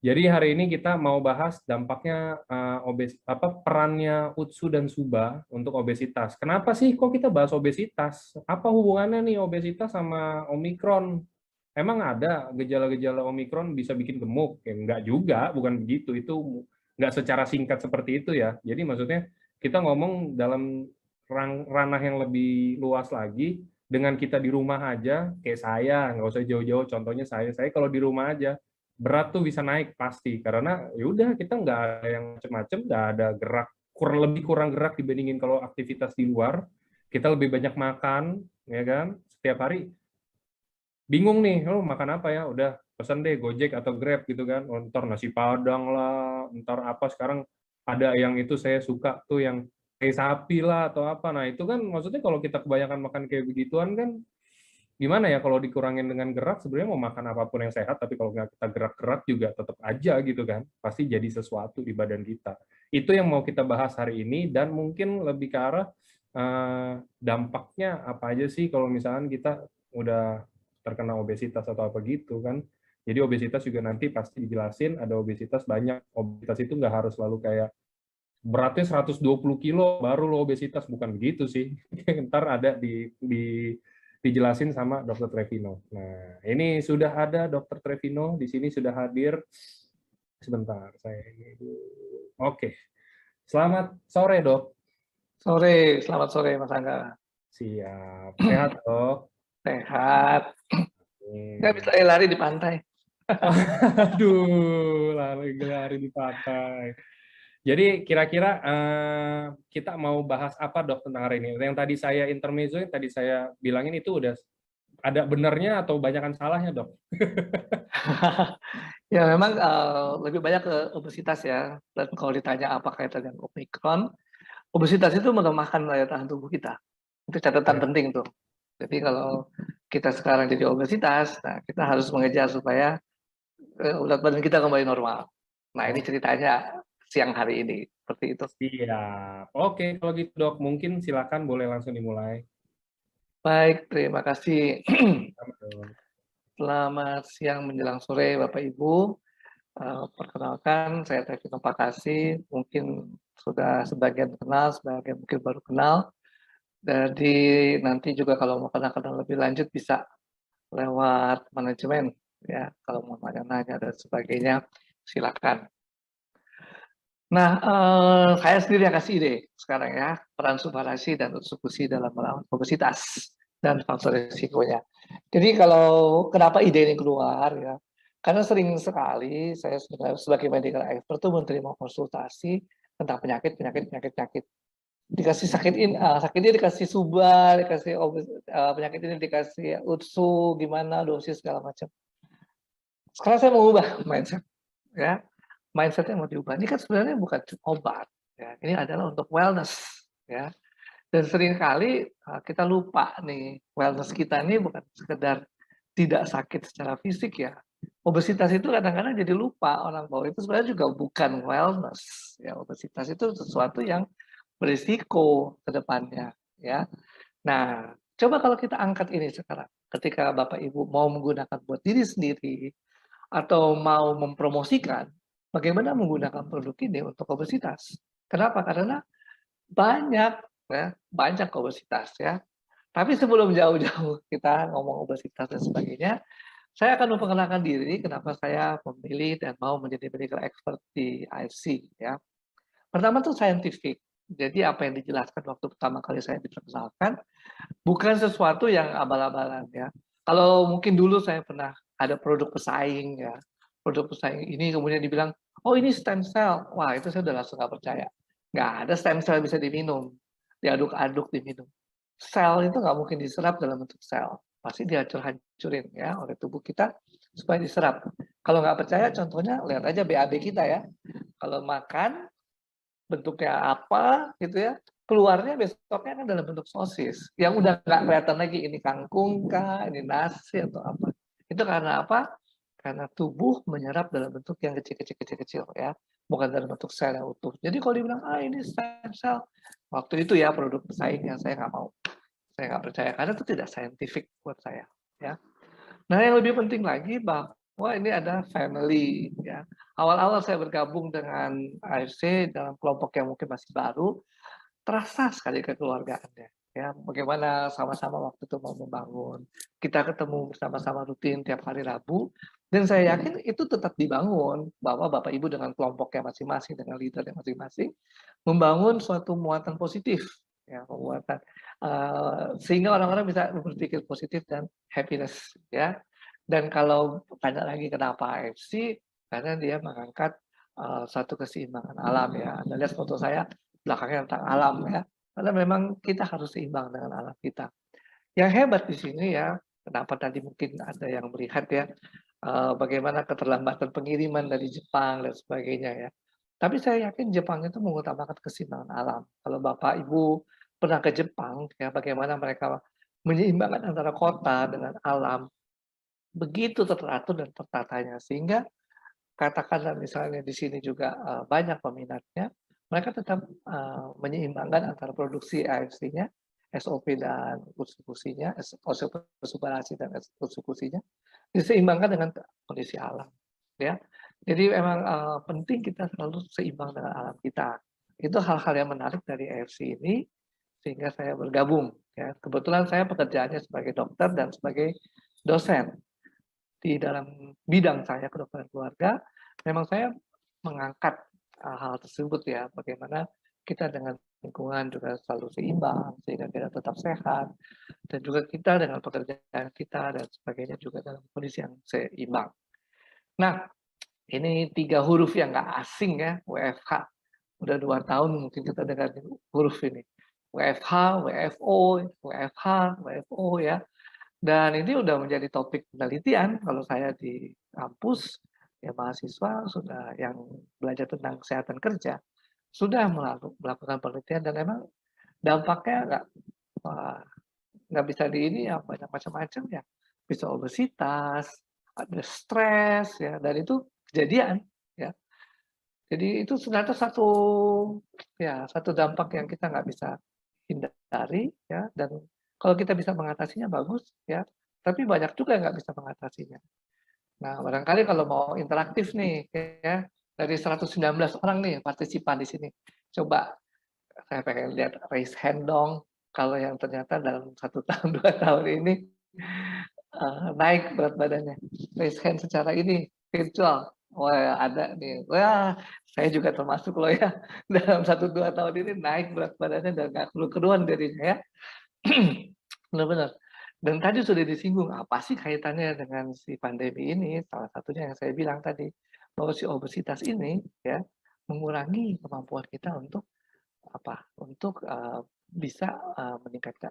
Jadi hari ini kita mau bahas dampaknya perannya UTSU dan SUBA untuk obesitas. Kenapa sih kok kita bahas obesitas? Apa hubungannya nih obesitas sama Omikron? Emang ada gejala-gejala Omikron bisa bikin gemuk? Ya, enggak juga, bukan begitu. Itu enggak secara singkat seperti itu ya. Jadi maksudnya kita ngomong dalam ranah yang lebih luas lagi, dengan kita di rumah aja, kayak saya, nggak usah jauh-jauh, contohnya saya kalau di rumah aja, berat tuh bisa naik pasti, karena ya udah kita nggak ada yang macem-macem, nggak ada gerak, kurang gerak dibandingin kalau aktivitas di luar, kita lebih banyak makan, ya kan, setiap hari bingung nih, oh makan apa ya? Udah pesan deh Gojek atau Grab gitu kan. Oh, ntar nasi Padang lah, ntar apa sekarang ada yang itu saya suka tuh yang kayak sapi lah atau apa. Nah, itu kan maksudnya kalau kita kebanyakan makan kayak begituan kan gimana ya kalau dikurangin dengan gerak sebenarnya mau makan apapun yang sehat tapi kalau nggak kita gerak-gerak juga tetap aja gitu kan. Pasti jadi sesuatu di badan kita. Itu yang mau kita bahas hari ini dan mungkin lebih ke arah dampaknya apa aja sih kalau misalkan kita udah terkena obesitas atau apa gitu kan. Jadi obesitas juga nanti pasti dijelasin, ada obesitas banyak. Obesitas itu nggak harus selalu kayak beratnya 120 kilo baru lo obesitas, bukan begitu sih. Ntar ada dijelasin sama Dokter Trevino. Nah, ini sudah ada Dokter Trevino di sini sudah hadir. Sebentar, saya ini dulu. Oke. Selamat sore, Dok. Selamat sore Mas Angga. Siap. Sehat, Dok? Sehat. Nggak bisa lari di pantai. Aduh, lari di pantai. Jadi kira-kira kita mau bahas apa Dok tentang hari ini? Yang tadi saya intermezzo, yang tadi saya bilangin itu udah ada benernya atau banyakan salahnya Dok? Ya memang lebih banyak ke obesitas ya. Dan kalau ditanya apa kaitan dengan Omicron, obesitas itu melemahkan daya tahan tubuh kita. Itu catatan penting tuh. Jadi kalau kita sekarang jadi obesitas, nah kita harus mengejar supaya berat badan kita kembali normal. Nah ini ceritanya siang hari ini. Seperti itu. Siap. Oke, kalau gitu Dok, mungkin silakan boleh langsung dimulai. Baik, terima kasih. Selamat siang menjelang sore Bapak Ibu. Perkenalkan, saya Trevino Pakasi, mungkin sudah sebagian kenal, sebagian mungkin baru kenal. Jadi nanti juga kalau mau kenal-kenal lebih lanjut bisa lewat manajemen, ya. Kalau mau nanya-nanya dan sebagainya, silakan. Nah, saya sendiri yang kasih ide sekarang ya, peran subarasi dan usukusi dalam melawan obesitas dan faktor risikonya. Jadi kalau kenapa ide ini keluar ya, karena sering sekali saya sebagai medical expert tuh menerima konsultasi tentang penyakit. Dikasih sakit ini dikasih subar, dikasih penyakit ini dikasih UTSU, gimana dosis segala macam. Sekarang saya mau ubah mindset, ya. Mindset-nya mau diubah. Ini kan sebenarnya bukan obat, ya. Ini adalah untuk wellness, ya. Dan seringkali kita lupa nih, wellness kita ini bukan sekedar tidak sakit secara fisik ya. Obesitas itu kadang-kadang jadi lupa orang bahwa itu sebenarnya juga bukan wellness. Ya, obesitas itu sesuatu yang berisiko ke depannya, ya. Nah, coba kalau kita angkat ini sekarang, ketika Bapak Ibu mau menggunakan buat diri sendiri atau mau mempromosikan, bagaimana menggunakan produk ini untuk obesitas? Kenapa? Karena banyak, ya, banyak obesitas ya. Tapi sebelum jauh-jauh kita ngomong obesitas dan sebagainya, saya akan memperkenalkan diri kenapa saya memilih dan mau menjadi medical expert di IFC ya. Pertama tuh scientific. Jadi apa yang dijelaskan waktu pertama kali saya diperkenalkan bukan sesuatu yang abal-abalan ya. Kalau mungkin dulu saya pernah ada produk pesaing ya. Produk pesaing ini kemudian dibilang, oh ini stem cell. Wah itu saya udah langsung nggak percaya. Nggak ada stem cell bisa diminum. Diaduk-aduk diminum. Sel itu nggak mungkin diserap dalam bentuk sel. Pasti dihancur-hancurin ya oleh tubuh kita supaya diserap. Kalau nggak percaya contohnya lihat aja BAB kita ya. Kalau makan bentuknya apa gitu ya, keluarnya besoknya kan dalam bentuk sosis yang udah nggak kelihatan lagi ini kangkung kah, ini nasi atau apa. Itu karena apa? Karena tubuh menyerap dalam bentuk yang kecil ya, bukan dalam bentuk sel yang utuh. Jadi kalau dibilang ini stem cell, waktu itu ya produk pesaing yang saya nggak mau, saya nggak percaya karena itu tidak saintifik buat saya ya. Nah yang lebih penting lagi bahwa wah ini ada family ya. Awal-awal saya bergabung dengan AFC dalam kelompok yang mungkin masih baru, terasa sekali kekeluargaannya. Ya, bagaimana sama-sama waktu itu mau membangun. Kita ketemu bersama-sama rutin tiap hari Rabu, dan saya yakin itu tetap dibangun bahwa Bapak Ibu dengan kelompoknya masing-masing, dengan leadernya masing-masing, membangun suatu muatan positif, ya, muatan sehingga orang-orang bisa berpikir positif dan happiness, ya. Dan kalau tanya lagi kenapa AFC, karena dia mengangkat satu keseimbangan alam ya. Anda lihat foto saya belakangnya tentang alam ya. Karena memang kita harus seimbang dengan alam kita. Yang hebat di sini ya, kenapa tadi mungkin ada yang melihat ya, bagaimana keterlambatan pengiriman dari Jepang dan sebagainya ya. Tapi saya yakin Jepang itu mengutamakan keseimbangan alam. Kalau Bapak Ibu pernah ke Jepang ya, bagaimana mereka menyeimbangkan antara kota dengan alam, begitu teratur dan tertatanya sehingga katakanlah misalnya di sini juga banyak peminatnya, mereka tetap menyeimbangkan antara produksi AFC-nya, SOP dan eksekusinya, SOP superasi dan eksekusinya, diseimbangkan dengan kondisi alam. Ya, jadi memang penting kita selalu seimbang dengan alam kita. Itu hal-hal yang menarik dari AFC ini, sehingga saya bergabung. Ya, kebetulan saya pekerjaannya sebagai dokter dan sebagai dosen di dalam bidang saya kedokteran keluarga, memang saya mengangkat hal tersebut ya, bagaimana kita dengan lingkungan juga selalu seimbang sehingga kita tetap sehat dan juga kita dengan pekerjaan kita dan sebagainya juga dalam kondisi yang seimbang. Nah, ini 3 huruf yang nggak asing ya, WFH. Udah 2 tahun mungkin kita dengar huruf ini. WFH, WFO, WFH, WFO ya. Dan ini udah menjadi topik penelitian kalau saya di kampus, ya mahasiswa sudah yang belajar tentang kesehatan kerja, sudah melakukan penelitian dan memang dampaknya nggak bisa di ini ya, banyak macam-macam ya. Bisa obesitas, ada stres ya, dan itu kejadian ya. Jadi itu ternyata satu dampak yang kita nggak bisa hindari ya, dan kalau kita bisa mengatasinya bagus ya, tapi banyak juga yang nggak bisa mengatasinya. Nah, barangkali kalau mau interaktif nih ya, dari 119 orang nih partisipan di sini. Coba saya pengen lihat raise hand dong, kalau yang ternyata dalam 1 tahun 2 tahun ini naik berat badannya. Raise hand secara ini virtual. Wah, ada nih. Wah, saya juga termasuk loh ya. Dalam 1-2 tahun ini naik berat badannya dan nggak keluar dirinya ya. Benar-benar. Dan tadi sudah disinggung, apa sih kaitannya dengan si pandemi ini? Salah satunya yang saya bilang tadi, bahwa si obesitas ini ya mengurangi kemampuan kita untuk apa? Untuk bisa meningkatkan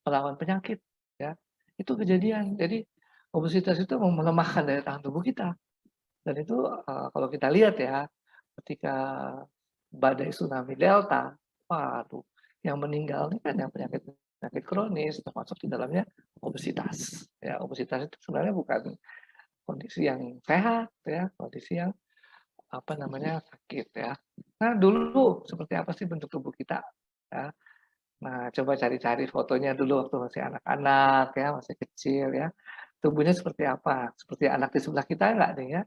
melawan penyakit ya. Itu kejadian. Jadi obesitas itu melemahkan daya tahan tubuh kita. Dan itu kalau kita lihat ya, ketika badai tsunami Delta, waduh, yang meninggal ini kan yang penyakit kronis, termasuk di dalamnya obesitas. Ya, obesitas itu sebenarnya bukan kondisi yang sehat, ya, kondisi yang apa namanya sakit ya. Nah dulu seperti apa sih bentuk tubuh kita? Ya. Nah coba cari-cari fotonya dulu waktu masih anak-anak ya, masih kecil ya. Tubuhnya seperti apa? Seperti anak di sebelah kita enggak nih ya?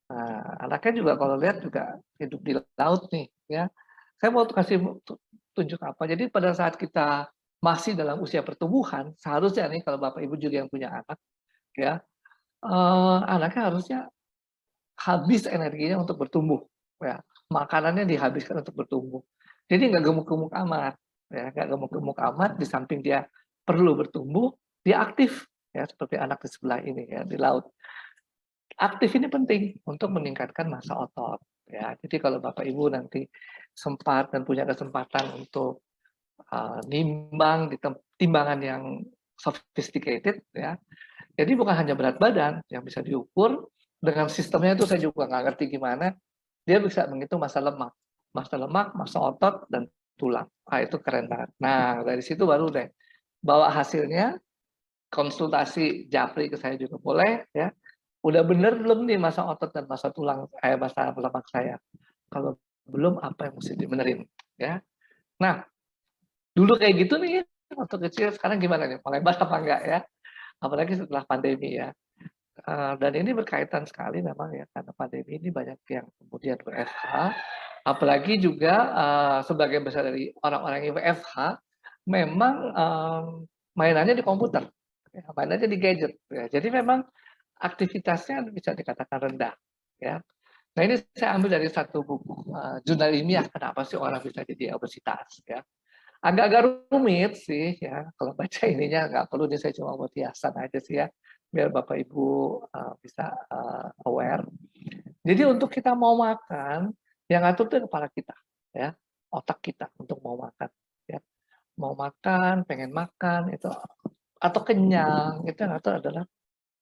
Nah, anaknya juga kalau lihat juga hidup di laut nih ya. Saya mau kasih tunjuk apa. Jadi pada saat kita masih dalam usia pertumbuhan, seharusnya nih kalau Bapak Ibu juga yang punya anak ya, anaknya harusnya habis energinya untuk bertumbuh ya. Makanannya dihabiskan untuk bertumbuh. Jadi nggak gemuk-gemuk amat ya, nggak gemuk-gemuk amat, di samping dia perlu bertumbuh, dia aktif ya seperti anak di sebelah ini ya di laut. Aktif ini penting untuk meningkatkan massa otot ya. Jadi kalau Bapak Ibu nanti sempat dan punya kesempatan untuk nimbang di timbangan yang sophisticated ya. Jadi bukan hanya berat badan yang bisa diukur, dengan sistemnya itu saya juga nggak ngerti gimana. Dia bisa menghitung massa lemak, massa otot dan tulang. Ah itu keren banget. Nah dari situ baru deh bawa hasilnya, konsultasi japri ke saya juga boleh ya. Udah bener belum nih massa otot dan massa tulang massa lemak saya? Kalau belum, apa yang mesti dibenerin ya. Nah, dulu kayak gitu nih waktu kecil, sekarang gimana nih? Mulai hebat apa enggak ya? Apalagi setelah pandemi ya. Dan ini berkaitan sekali memang ya, karena pandemi ini banyak yang kemudian WFH, apalagi juga sebagian besar dari orang-orang yang WFH memang mainannya di komputer, ya, mainannya di gadget. Ya. Jadi memang aktivitasnya bisa dikatakan rendah. Ya. Nah ini saya ambil dari satu buku jurnal ilmiah, kenapa sih orang bisa jadi obesitas. Ya. Agak-agak rumit sih ya, kalau baca ininya nggak perlu nih, saya cuma buat hiasan aja sih ya, biar Bapak Ibu bisa aware. Jadi untuk kita mau makan, yang ngatur itu kepala kita, ya, otak kita untuk mau makan, ya. Mau makan, pengen makan itu atau kenyang, itu yang ngatur adalah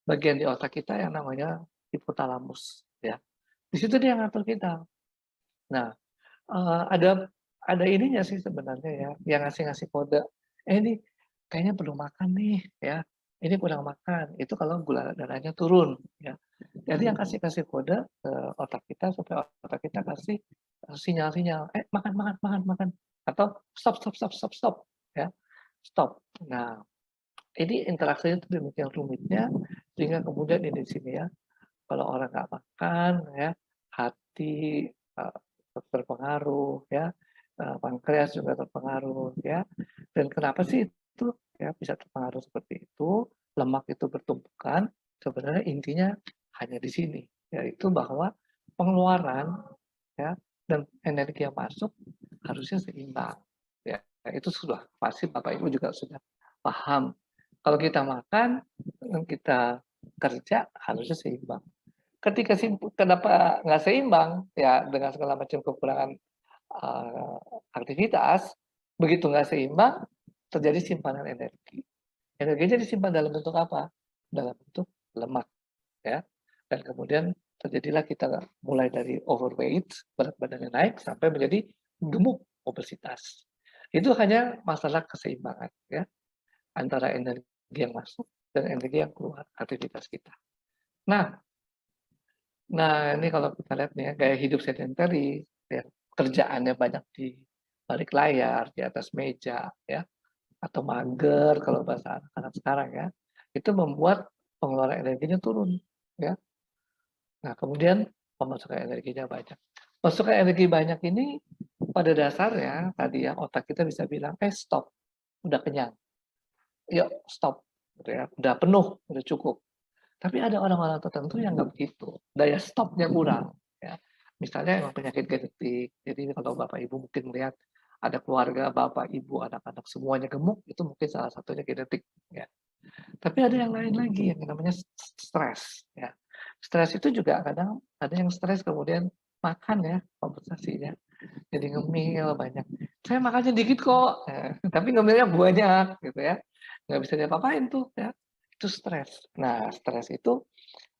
bagian di otak kita yang namanya hipotalamus, ya. Di situ dia yang ngatur kita. Nah, ada ininya sih sebenarnya ya, yang ngasih kode, ini kayaknya perlu makan nih ya, ini kurang makan, itu kalau gula darahnya turun ya. Jadi yang kasih kode ke otak kita supaya otak kita kasih sinyal-sinyal, makan makan makan makan, atau stop stop stop stop stop ya, stop. Nah, ini interaksinya itu demikian rumitnya sehingga kemudian ini di sini ya, kalau orang nggak makan ya, hati terpengaruh ya, pankreas juga terpengaruh ya. Dan kenapa sih itu ya bisa terpengaruh seperti itu? Lemak itu bertumpukan. Sebenarnya intinya hanya di sini, yaitu bahwa pengeluaran ya dan energi yang masuk harusnya seimbang. Ya, itu sudah pasti Bapak Ibu juga sudah paham. Kalau kita makan dan kita kerja harusnya seimbang. Ketika kenapa nggak seimbang ya dengan segala macam kekurangan aktivitas, begitu nggak seimbang terjadi simpanan energi. Energinya disimpan dalam bentuk apa? Dalam bentuk lemak ya. Dan kemudian terjadilah kita mulai dari overweight, berat badannya naik sampai menjadi gemuk, obesitas. Itu hanya masalah keseimbangan ya antara energi yang masuk dan energi yang keluar aktivitas kita. Nah, ini kalau kita lihat nih ya, gaya hidup sedentary, ya, kerjaannya banyak di balik layar, di atas meja, ya, atau mager kalau bahasa anak-anak sekarang ya, itu membuat pengeluaran energinya turun, ya. Nah, kemudian pemasukan energinya banyak. Pemasukan energi banyak ini pada dasarnya tadi ya otak kita bisa bilang, stop, udah kenyang, yuk stop, gitu ya, udah penuh, udah cukup. Tapi ada orang-orang tertentu yang nggak begitu, daya stopnya kurang. Ya. Misalnya emang penyakit genetik, jadi kalau Bapak Ibu mungkin melihat ada keluarga Bapak Ibu anak-anak semuanya gemuk, itu mungkin salah satunya genetik. Ya. Tapi ada yang lain lagi yang namanya stres. Ya. Stres itu juga kadang ada yang stres kemudian makan ya kompensasinya, jadi ngemil banyak. Saya makannya dikit kok, tapi ngemilnya banyak gitu ya, nggak bisa diapa-apain tuh ya. Itu stres. Nah, stres itu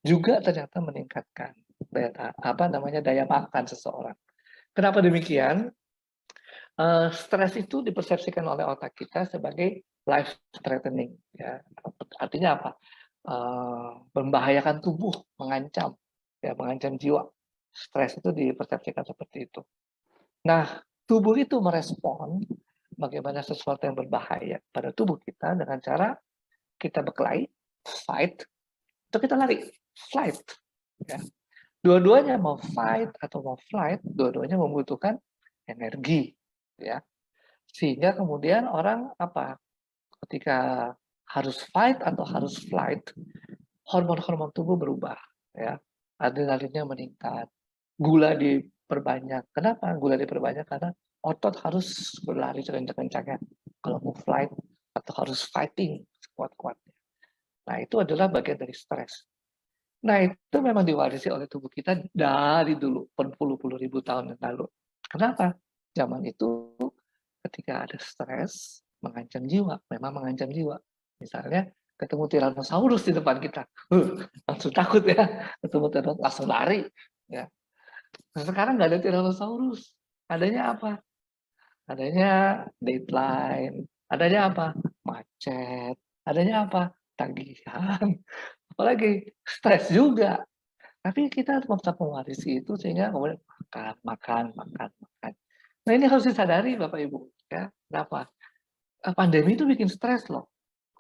juga ternyata meningkatkan daya makan seseorang. Kenapa demikian? Stres itu dipersepsikan oleh otak kita sebagai life threatening. Ya. Artinya apa? Membahayakan tubuh, mengancam, ya mengancam jiwa. Stres itu dipersepsikan seperti itu. Nah, tubuh itu merespon bagaimana sesuatu yang berbahaya pada tubuh kita dengan cara kita berkelahi, fight, atau kita lari, flight. Ya. Dua-duanya mau fight atau mau flight, dua-duanya membutuhkan energi, ya. Sehingga kemudian orang apa? Ketika harus fight atau harus flight, hormon-hormon tubuh berubah, ya. Adrenalinnya meningkat, gula diperbanyak. Kenapa gula diperbanyak? Karena otot harus berlari sekencang-kencangnya kalau mau flight atau harus fighting sekuat-kuatnya. Nah, itu adalah bagian dari stres. Nah, itu memang diwarisi oleh tubuh kita dari dulu, berpuluh-puluh ribu tahun yang lalu. Kenapa? Zaman itu ketika ada stres, mengancam jiwa, memang mengancam jiwa. Misalnya ketemu Tyrannosaurus di depan kita, langsung takut ya, ketemu Tyrannosaurus langsung lari. Ya. Nah, sekarang nggak ada Tyrannosaurus, adanya apa? Adanya deadline, adanya apa? Macet, adanya apa? Tagihan, apalagi stres juga. Tapi kita tetap mewarisi itu sehingga kemudian makan. Nah ini harus disadari Bapak Ibu. Ya, kenapa? Pandemi itu bikin stres loh.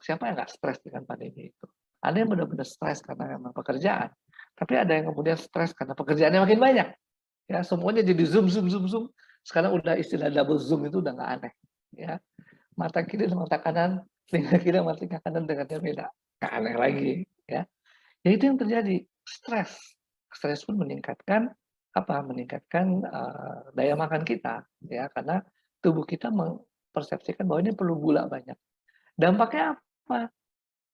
Siapa yang nggak stres dengan pandemi itu? Ada yang benar-benar stres karena memang pekerjaan, tapi ada yang kemudian stres karena pekerjaannya makin banyak. Ya, semuanya jadi zoom zoom zoom zoom. Sekarang udah istilah double zoom itu udah nggak aneh. Ya, mata kiri dan mata kanan, telinga kiri dan telinga kanan dengannya beda. Nggak aneh lagi. Ya, ya itu yang terjadi. Stres. Stres pun meningkatkan apa? Meningkatkan daya makan kita. Ya, karena tubuh kita mempersepsikan bahwa ini perlu gula banyak. Dampaknya apa?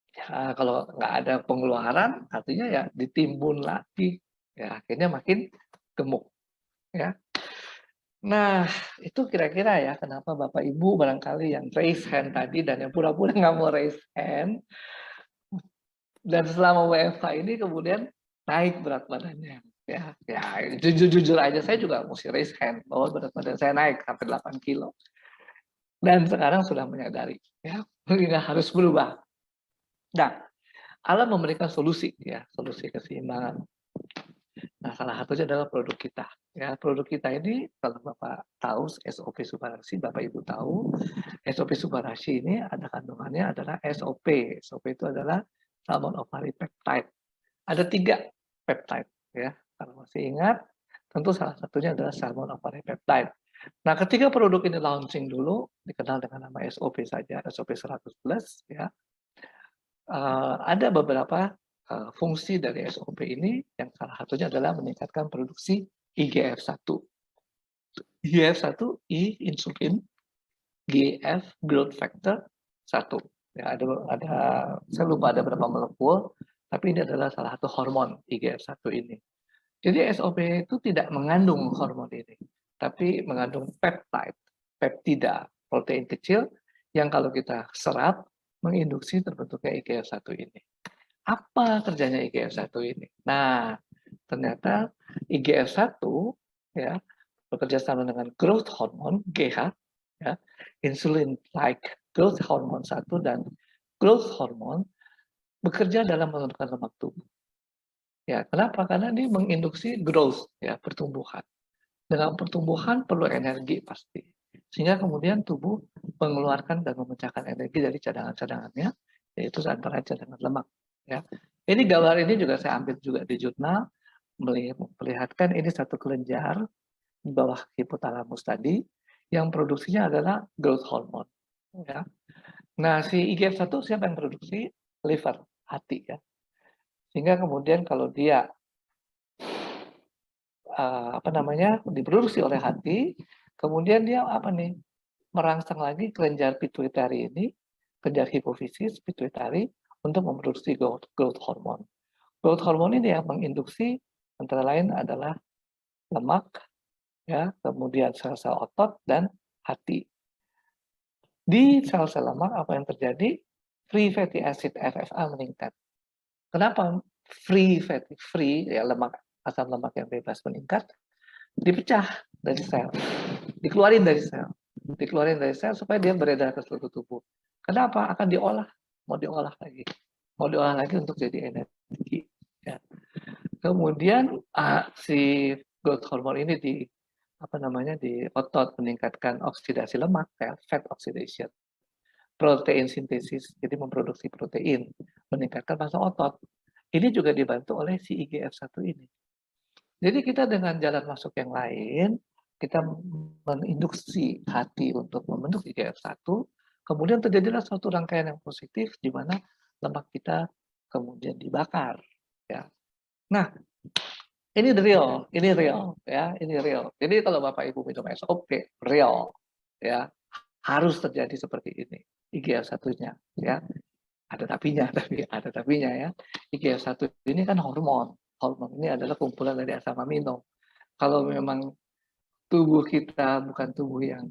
Ya, kalau nggak ada pengeluaran, artinya ya ditimbun lagi. Ya, akhirnya makin gemuk. Ya. Nah, itu kira-kira ya kenapa Bapak Ibu barangkali yang raise hand tadi dan yang pura-pura nggak mau raise hand, dan selama WFH ini kemudian naik berat badannya. Ya, ya jujur-jujur aja saya juga mesti raise hand bahwa berat badan saya naik sampai 8 kilo. Dan sekarang sudah menyadari, ya, ini harus berubah. Nah, Allah memberikan solusi, ya, solusi keseimbangan. Nah, salah satunya adalah produk kita. Ya, produk kita ini kalau Bapak tahu SOP Subarashi, Bapak Ibu tahu SOP Subarashi ini ada kandungannya adalah SOP. SOP itu adalah salmon ovary peptide. Ada 3 peptide, ya. Kalau masih ingat, tentu salah satunya adalah salmon ovary peptide. Nah, ketika produk ini launching dulu, dikenal dengan nama SOP saja, SOP 100 plus, ya. Ada beberapa fungsi dari SOP ini, yang salah satunya adalah meningkatkan produksi IGF-1. IGF-1, I insulin, GF growth factor 1. Ya, ada saya lupa ada berapa molekul, tapi ini adalah salah satu hormon IGF-1 ini. Jadi SOP itu tidak mengandung hormon ini, tapi mengandung peptide, peptida, protein kecil yang kalau kita serap menginduksi terbentuknya IGF-1 ini. Apa kerjanya IGF-1 ini? Nah, ternyata IGF-1 ya bekerja sama dengan growth hormone GH, ya, insulin like growth hormone 1 dan growth hormone bekerja dalam menurunkan lemak tubuh. Ya, kenapa? Karena dia menginduksi growth, ya, pertumbuhan. Dengan pertumbuhan perlu energi pasti. Sehingga kemudian tubuh mengeluarkan dan memecahkan energi dari cadangan-cadangannya, yaitu antara cadangan lemak. Ya. Ini gambar ini juga saya ambil juga di jurnal, melihatkan ini satu kelenjar di bawah hipotalamus tadi, yang produksinya adalah growth hormone. Ya. Nah, si IGF-1 siapa yang produksi? Liver, hati, ya. Sehingga kemudian kalau dia diproduksi oleh hati, kemudian dia merangsang lagi kelenjar pituitari ini, kelenjar hipofisis pituitari untuk memproduksi growth hormone. Growth hormone ini yang menginduksi antara lain adalah lemak, ya, kemudian sel-sel otot dan hati. Di sel-sel lemak apa yang terjadi? Free fatty acid FFA meningkat. Kenapa free ya lemak, asam lemak yang bebas meningkat? Dipecah dari sel, dikeluarin dari sel supaya dia beredar ke seluruh tubuh. Kenapa? Akan diolah, mau diolah lagi untuk jadi energi. Ya. Kemudian si growth hormone ini di otot meningkatkan oksidasi lemak, ya, fat oxidation, protein sintesis, jadi memproduksi protein, meningkatkan massa otot. Ini juga dibantu oleh si IGF-1 ini. Jadi kita dengan jalan masuk yang lain, kita menginduksi hati untuk membentuk IGF-1, kemudian terjadilah suatu rangkaian yang positif di mana lemak kita kemudian dibakar. Ya. Nah, ini real, ya, ini real. Jadi kalau Bapak Ibu minum SOP, real, ya, harus terjadi seperti ini. IGF-1-nya, ya, ada tapinya ya. IGF-1 ini kan hormon ini adalah kumpulan dari asam amino. Kalau memang tubuh kita bukan tubuh yang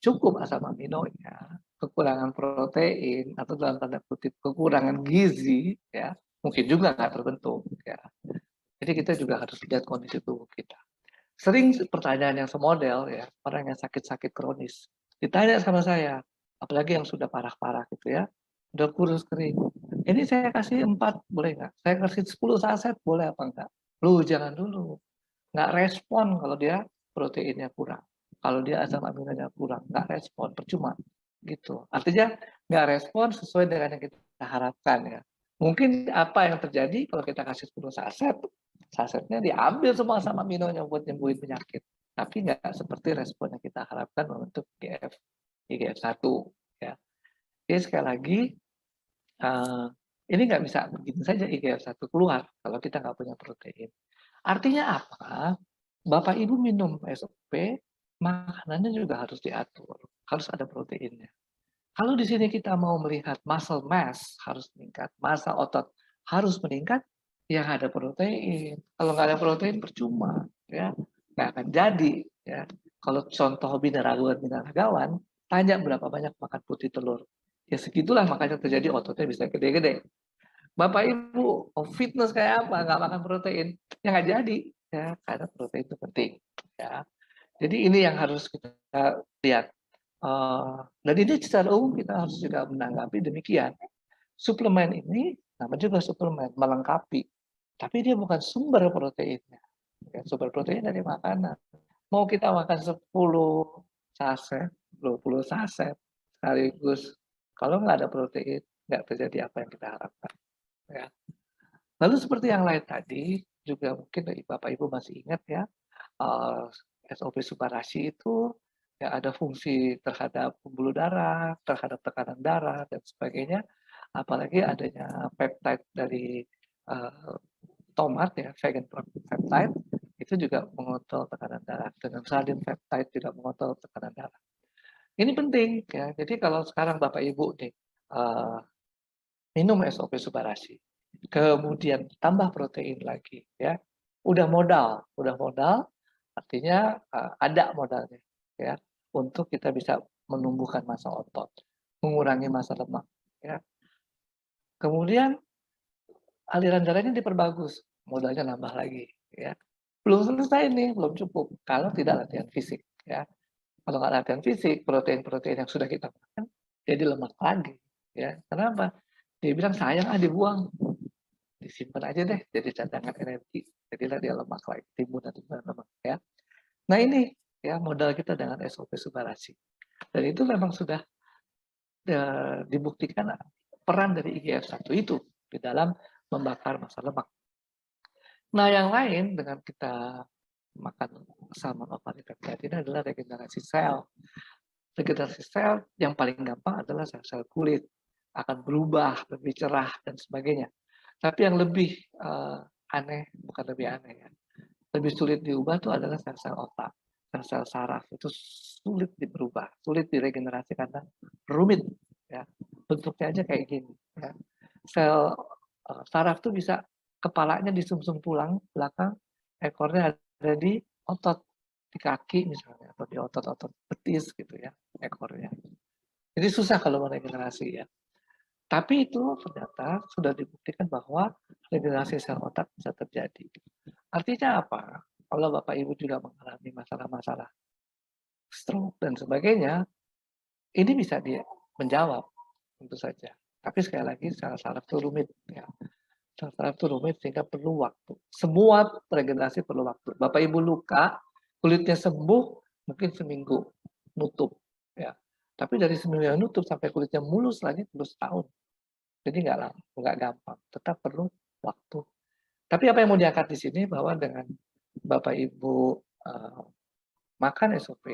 cukup asam amino, ya, kekurangan protein atau dalam tanda kutip kekurangan gizi, ya, mungkin juga nggak terbentuk, ya. Jadi kita juga harus lihat kondisi tubuh kita. Sering pertanyaan yang semodel, ya, orang yang sakit-sakit kronis ditanya sama saya, apalagi yang sudah parah-parah gitu ya, udah kurus kering. Ini saya kasih 4 boleh nggak? Saya kasih 10 saset boleh apa enggak? Lu jangan dulu. Nggak respon kalau dia proteinnya kurang. Kalau dia asam aminonya kurang, nggak respon, percuma. Gitu. Artinya nggak respon sesuai dengan yang kita harapkan, ya. Mungkin apa yang terjadi kalau kita kasih 10 saset, sasetnya diambil semua sama minumnya buat nyembuhin penyakit. Tapi nggak seperti respon yang kita harapkan untuk IGF-1. Ya. Jadi sekali lagi, ini nggak bisa begitu saja IGF-1 keluar kalau kita nggak punya protein. Artinya apa? Bapak Ibu minum SOP, makanannya juga harus diatur, harus ada proteinnya. Kalau di sini kita mau melihat muscle mass harus meningkat, massa otot harus meningkat, yang ada protein. Kalau nggak ada protein percuma, ya nggak akan jadi. Ya, kalau contoh binaragawan, tanya berapa banyak makan putih telur. Ya segitulah makanya terjadi ototnya bisa gede-gede. Bapak Ibu fitness kayak apa nggak makan protein? Ya nggak jadi, ya karena protein itu penting. Ya, jadi ini yang harus kita lihat. Dan ini secara umum kita harus juga menanggapi demikian. Suplemen ini, nama juga suplemen, melengkapi. Tapi dia bukan sumber proteinnya. Ya, sumber protein dari makanan. Mau kita makan 10 saset, 20 saset sekaligus, kalau nggak ada protein, nggak terjadi apa yang kita harapkan. Ya. Lalu seperti yang lain tadi, juga mungkin Bapak Ibu masih ingat ya, SOP Subarashi itu ya ada fungsi terhadap pembuluh darah, terhadap tekanan darah dan sebagainya. Apalagi adanya peptide dari tomat ya, vegan peptide itu juga mengontrol tekanan darah. Dengan sardine peptide juga mengontrol tekanan darah. Ini penting ya. Jadi kalau sekarang Bapak Ibu nih minum SOP Subarashi, kemudian tambah protein lagi ya, udah modal artinya ada modalnya ya untuk kita bisa menumbuhkan massa otot, mengurangi massa lemak ya. Kemudian aliran darahnya diperbagus, modalnya nambah lagi ya. Belum selesai nih, belum cukup kalau tidak latihan fisik ya. Kalau nggak latihan fisik, protein-protein yang sudah kita makan jadi lemak lagi ya. Kenapa? Dia bilang sayang dibuang, disimpan aja deh jadi cadangan energi, jadilah dia lemak lagi, timbun lemak ya. Nah ini ya modal kita dengan SOP Subarashi. Dan itu memang sudah dibuktikan peran dari IGF-1 itu di dalam membakar massa lemak. Nah yang lain dengan kita makan salmon ovari peptide ini adalah regenerasi sel. Regenerasi sel yang paling gampang adalah sel-sel kulit akan berubah, lebih cerah dan sebagainya. Tapi yang lebih aneh, bukan lebih aneh ya, lebih sulit diubah itu adalah sel-sel otak, sel-sel saraf itu sulit berubah, sulit diregenerasi karena rumit ya. Bentuknya aja kayak gini ya. Sel saraf tuh bisa kepalanya di sumsum tulang belakang, ekornya ada di otot, di kaki misalnya atau di otot-otot betis gitu ya ekornya. Jadi susah kalau meregenerasi ya. Tapi itu ternyata sudah dibuktikan bahwa regenerasi sel otak bisa terjadi. Artinya apa? Kalau Bapak Ibu juga mengalami masalah-masalah stroke dan sebagainya, ini bisa dia menjawab tentu saja. Tapi sekali lagi sel saraf itu rumit ya. Sel saraf itu rumit sehingga perlu waktu. Semua regenerasi perlu waktu. Bapak Ibu luka, kulitnya sembuh mungkin seminggu nutup ya. Tapi dari seminggu yang nutup sampai kulitnya mulus lagi perlu setahun. Jadi nggak gampang, tetap perlu waktu. Tapi apa yang mau diangkat di sini bahwa dengan Bapak Ibu makan SOP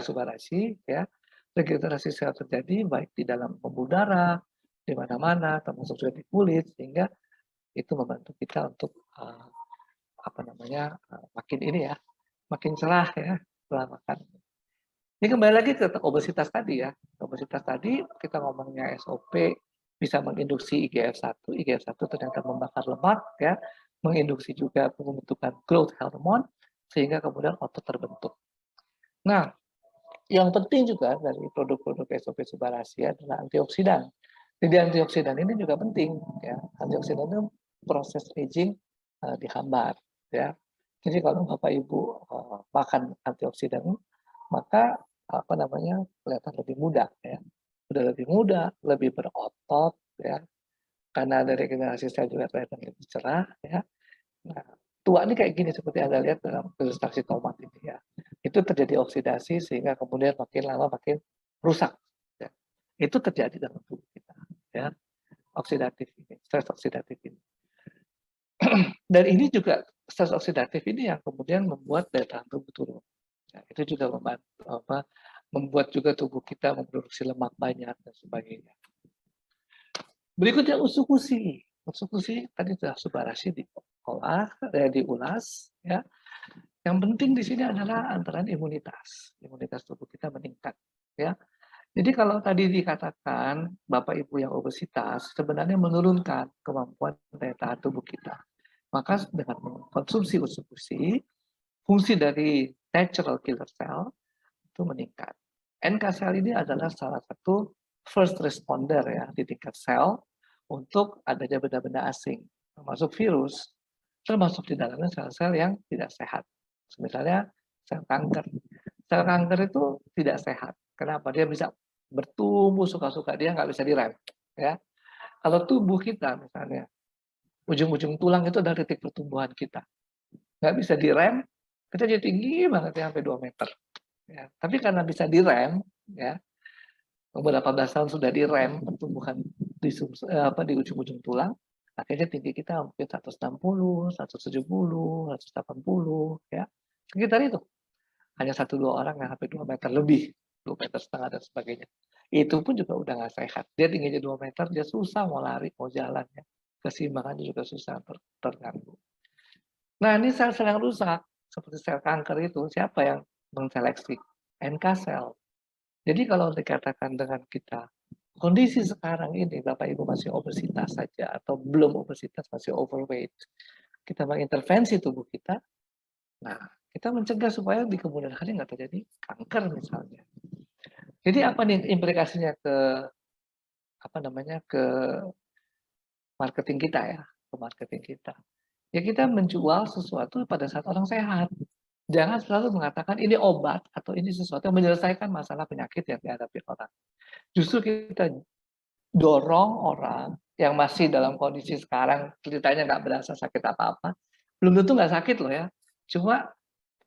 Subarashi ya, regenerasi sel terjadi baik di dalam pembuluh darah, di mana-mana, termasuk juga di kulit, sehingga itu membantu kita untuk makin ini ya, makin cerah ya setelah makan. Ini kembali lagi ke obesitas tadi ya. Obesitas tadi kita ngomongnya SOP bisa menginduksi IGF-1. IGF-1 ternyata membakar lemak ya, menginduksi juga pembentukan growth hormone sehingga kemudian otot terbentuk. Nah, yang penting juga dari produk-produk SOP Subarashi adalah antioksidan. Jadi antioksidan ini juga penting ya. Antioksidan itu proses aging dihambat ya. Jadi kalau Bapak Ibu makan antioksidan maka kelihatan lebih muda ya. Sudah lebih muda, lebih berotot ya. Karena ada regenerasi sel juga kelihatan lebih cerah ya. Nah, tua ini kayak gini seperti Anda lihat dalam ilustrasi tomat ini ya. Itu terjadi oksidasi sehingga kemudian makin lama makin rusak. Ya. Itu terjadi dalam tubuh kita. Ya. oksidatif ini, stres oksidatif ini. Dan ini juga stres oksidatif ini yang kemudian membuat daya tahan tubuh turun. Nah, itu juga membuat juga tubuh kita memproduksi lemak banyak dan sebagainya. Berikutnya usukusi. Usukusi tadi sudah Subarashi diulas, ya. Yang penting di sini adalah antara imunitas tubuh kita meningkat, ya. Jadi kalau tadi dikatakan Bapak Ibu yang obesitas sebenarnya menurunkan kemampuan daya tahan tubuh kita. Maka dengan mengkonsumsi usukusi, fungsi dari natural killer cell itu meningkat. NK cell ini adalah salah satu first responder ya di tingkat sel untuk adanya benda-benda asing, termasuk virus, termasuk di dalamnya sel-sel yang tidak sehat. Misalnya sel kanker. Sel kanker itu tidak sehat. Kenapa? Dia bisa bertumbuh suka-suka, dia nggak bisa direm. Ya. Kalau tubuh kita misalnya, ujung-ujung tulang itu adalah titik pertumbuhan kita. Nggak bisa direm, kita jadi tinggi banget ya, sampai 2 meter. Ya. Tapi karena bisa direm, ya, beberapa belas tahun sudah direm pertumbuhan di ujung-ujung tulang, akhirnya tinggi kita mungkin 160, 170, 180, ya. Sekitar itu. Hanya 1-2 orang yang sampai 2 meter lebih, 2 meter setengah dan sebagainya. Itu pun juga udah nggak sehat. Dia tingginya 2 meter, dia susah mau lari, mau jalan, ya. Keseimbangannya juga susah terganggu. Nah, ini sel-sel yang rusak, seperti sel kanker itu, siapa yang menseleksi? NK sel. Jadi kalau dikatakan dengan kita, kondisi sekarang ini, Bapak Ibu masih obesitas saja, atau belum obesitas, masih overweight, kita mengintervensi tubuh kita, nah, kita mencegah supaya di kemudian hari nggak terjadi kanker misalnya. Jadi apa nih implikasinya ke marketing kita ya, ke marketing kita. Ya kita menjual sesuatu pada saat orang sehat. Jangan selalu mengatakan ini obat atau ini sesuatu yang menyelesaikan masalah penyakit yang dihadapi orang. Justru kita dorong orang yang masih dalam kondisi sekarang, ceritanya nggak berasa sakit apa-apa, belum tentu nggak sakit loh ya, cuma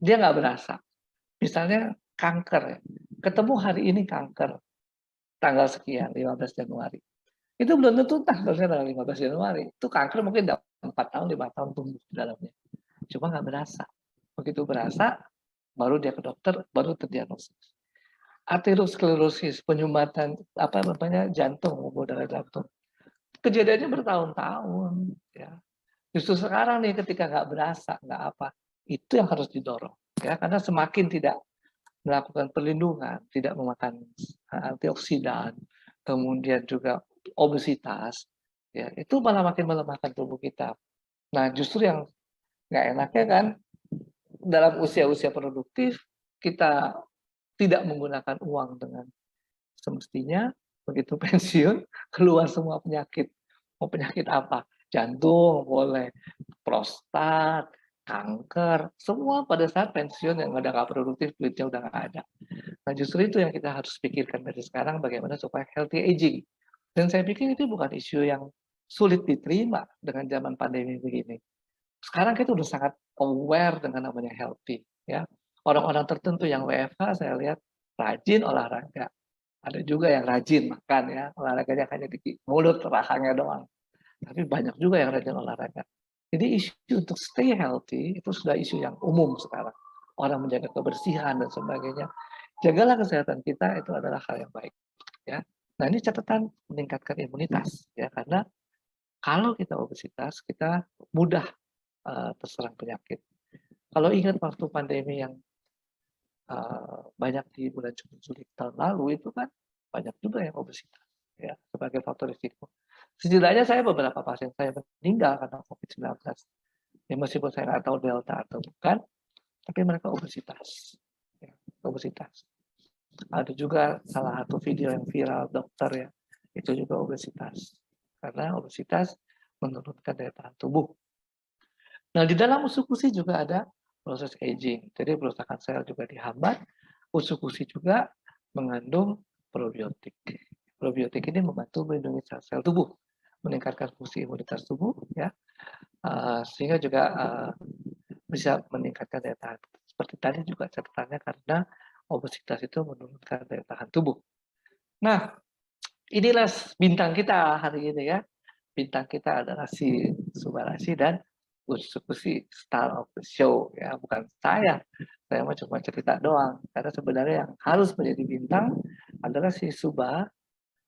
dia nggak berasa. Misalnya kanker, ya. Ketemu hari ini kanker, tanggal sekian, 15 Januari. Itu belum tentu tanggalnya tanggal 15 Januari. Itu kanker mungkin 4 tahun, 5 tahun tumbuh di dalamnya. Cuma nggak berasa. Begitu berasa, baru dia ke dokter, baru terdiagnosis. Aterosklerosis, penyumbatan jantung, pembuluh darah jantung. Kejadiannya bertahun-tahun. Ya. Justru sekarang nih ketika nggak berasa, nggak apa, itu yang harus didorong. Ya, karena semakin tidak melakukan perlindungan, tidak memakan antioksidan, kemudian juga obesitas, ya itu malah makin melemahkan tubuh kita. Nah, justru yang nggak enaknya kan dalam usia-usia produktif kita tidak menggunakan uang dengan semestinya, begitu pensiun keluar semua penyakit. Mau penyakit apa? Jantung boleh, prostat, kanker, semua pada saat pensiun yang udah nggak produktif, duitnya udah nggak ada. Nah justru itu yang kita harus pikirkan dari sekarang, bagaimana supaya healthy aging. Dan saya pikir itu bukan isu yang sulit diterima dengan zaman pandemi begini. Sekarang kita udah sangat aware dengan namanya healthy. Ya, orang-orang tertentu yang WFH saya lihat rajin olahraga. Ada juga yang rajin makan ya, olahraganya hanya di mulut, rahangnya doang. Tapi banyak juga yang rajin olahraga. Jadi isu untuk stay healthy itu sudah isu yang umum sekarang. Orang menjaga kebersihan dan sebagainya. Jagalah kesehatan kita, itu adalah hal yang baik. Ya. Nah ini catatan meningkatkan imunitas. Ya, karena kalau kita obesitas, kita mudah terserang penyakit. Kalau ingat waktu pandemi yang banyak di bulan Juli tahun lalu, itu kan banyak juga yang obesitas. Ya, sebagai faktor risiko. Setidaknya saya beberapa pasien saya meninggal karena COVID-19. Ya, meskipun saya nggak tahu delta atau bukan, tapi mereka obesitas. Ya, obesitas. Ada juga salah satu video yang viral dokter ya, itu juga obesitas. Karena obesitas menurunkan daya tahan tubuh. Nah, di dalam usukusi juga ada proses aging. Jadi perusakan sel juga dihambat. Usukusi juga mengandung probiotik. Probiotik ini membantu melindungi sel-sel tubuh, meningkatkan fungsi imunitas tubuh, ya, sehingga juga bisa meningkatkan daya tahan. Seperti tadi juga catatannya karena obesitas itu menurunkan daya tahan tubuh. Nah, inilah bintang kita hari ini ya. bintang kita adalah si Subarashi dan si star of the show ya, bukan saya. Saya mau cuma cerita doang. Karena sebenarnya yang harus menjadi bintang adalah si Suba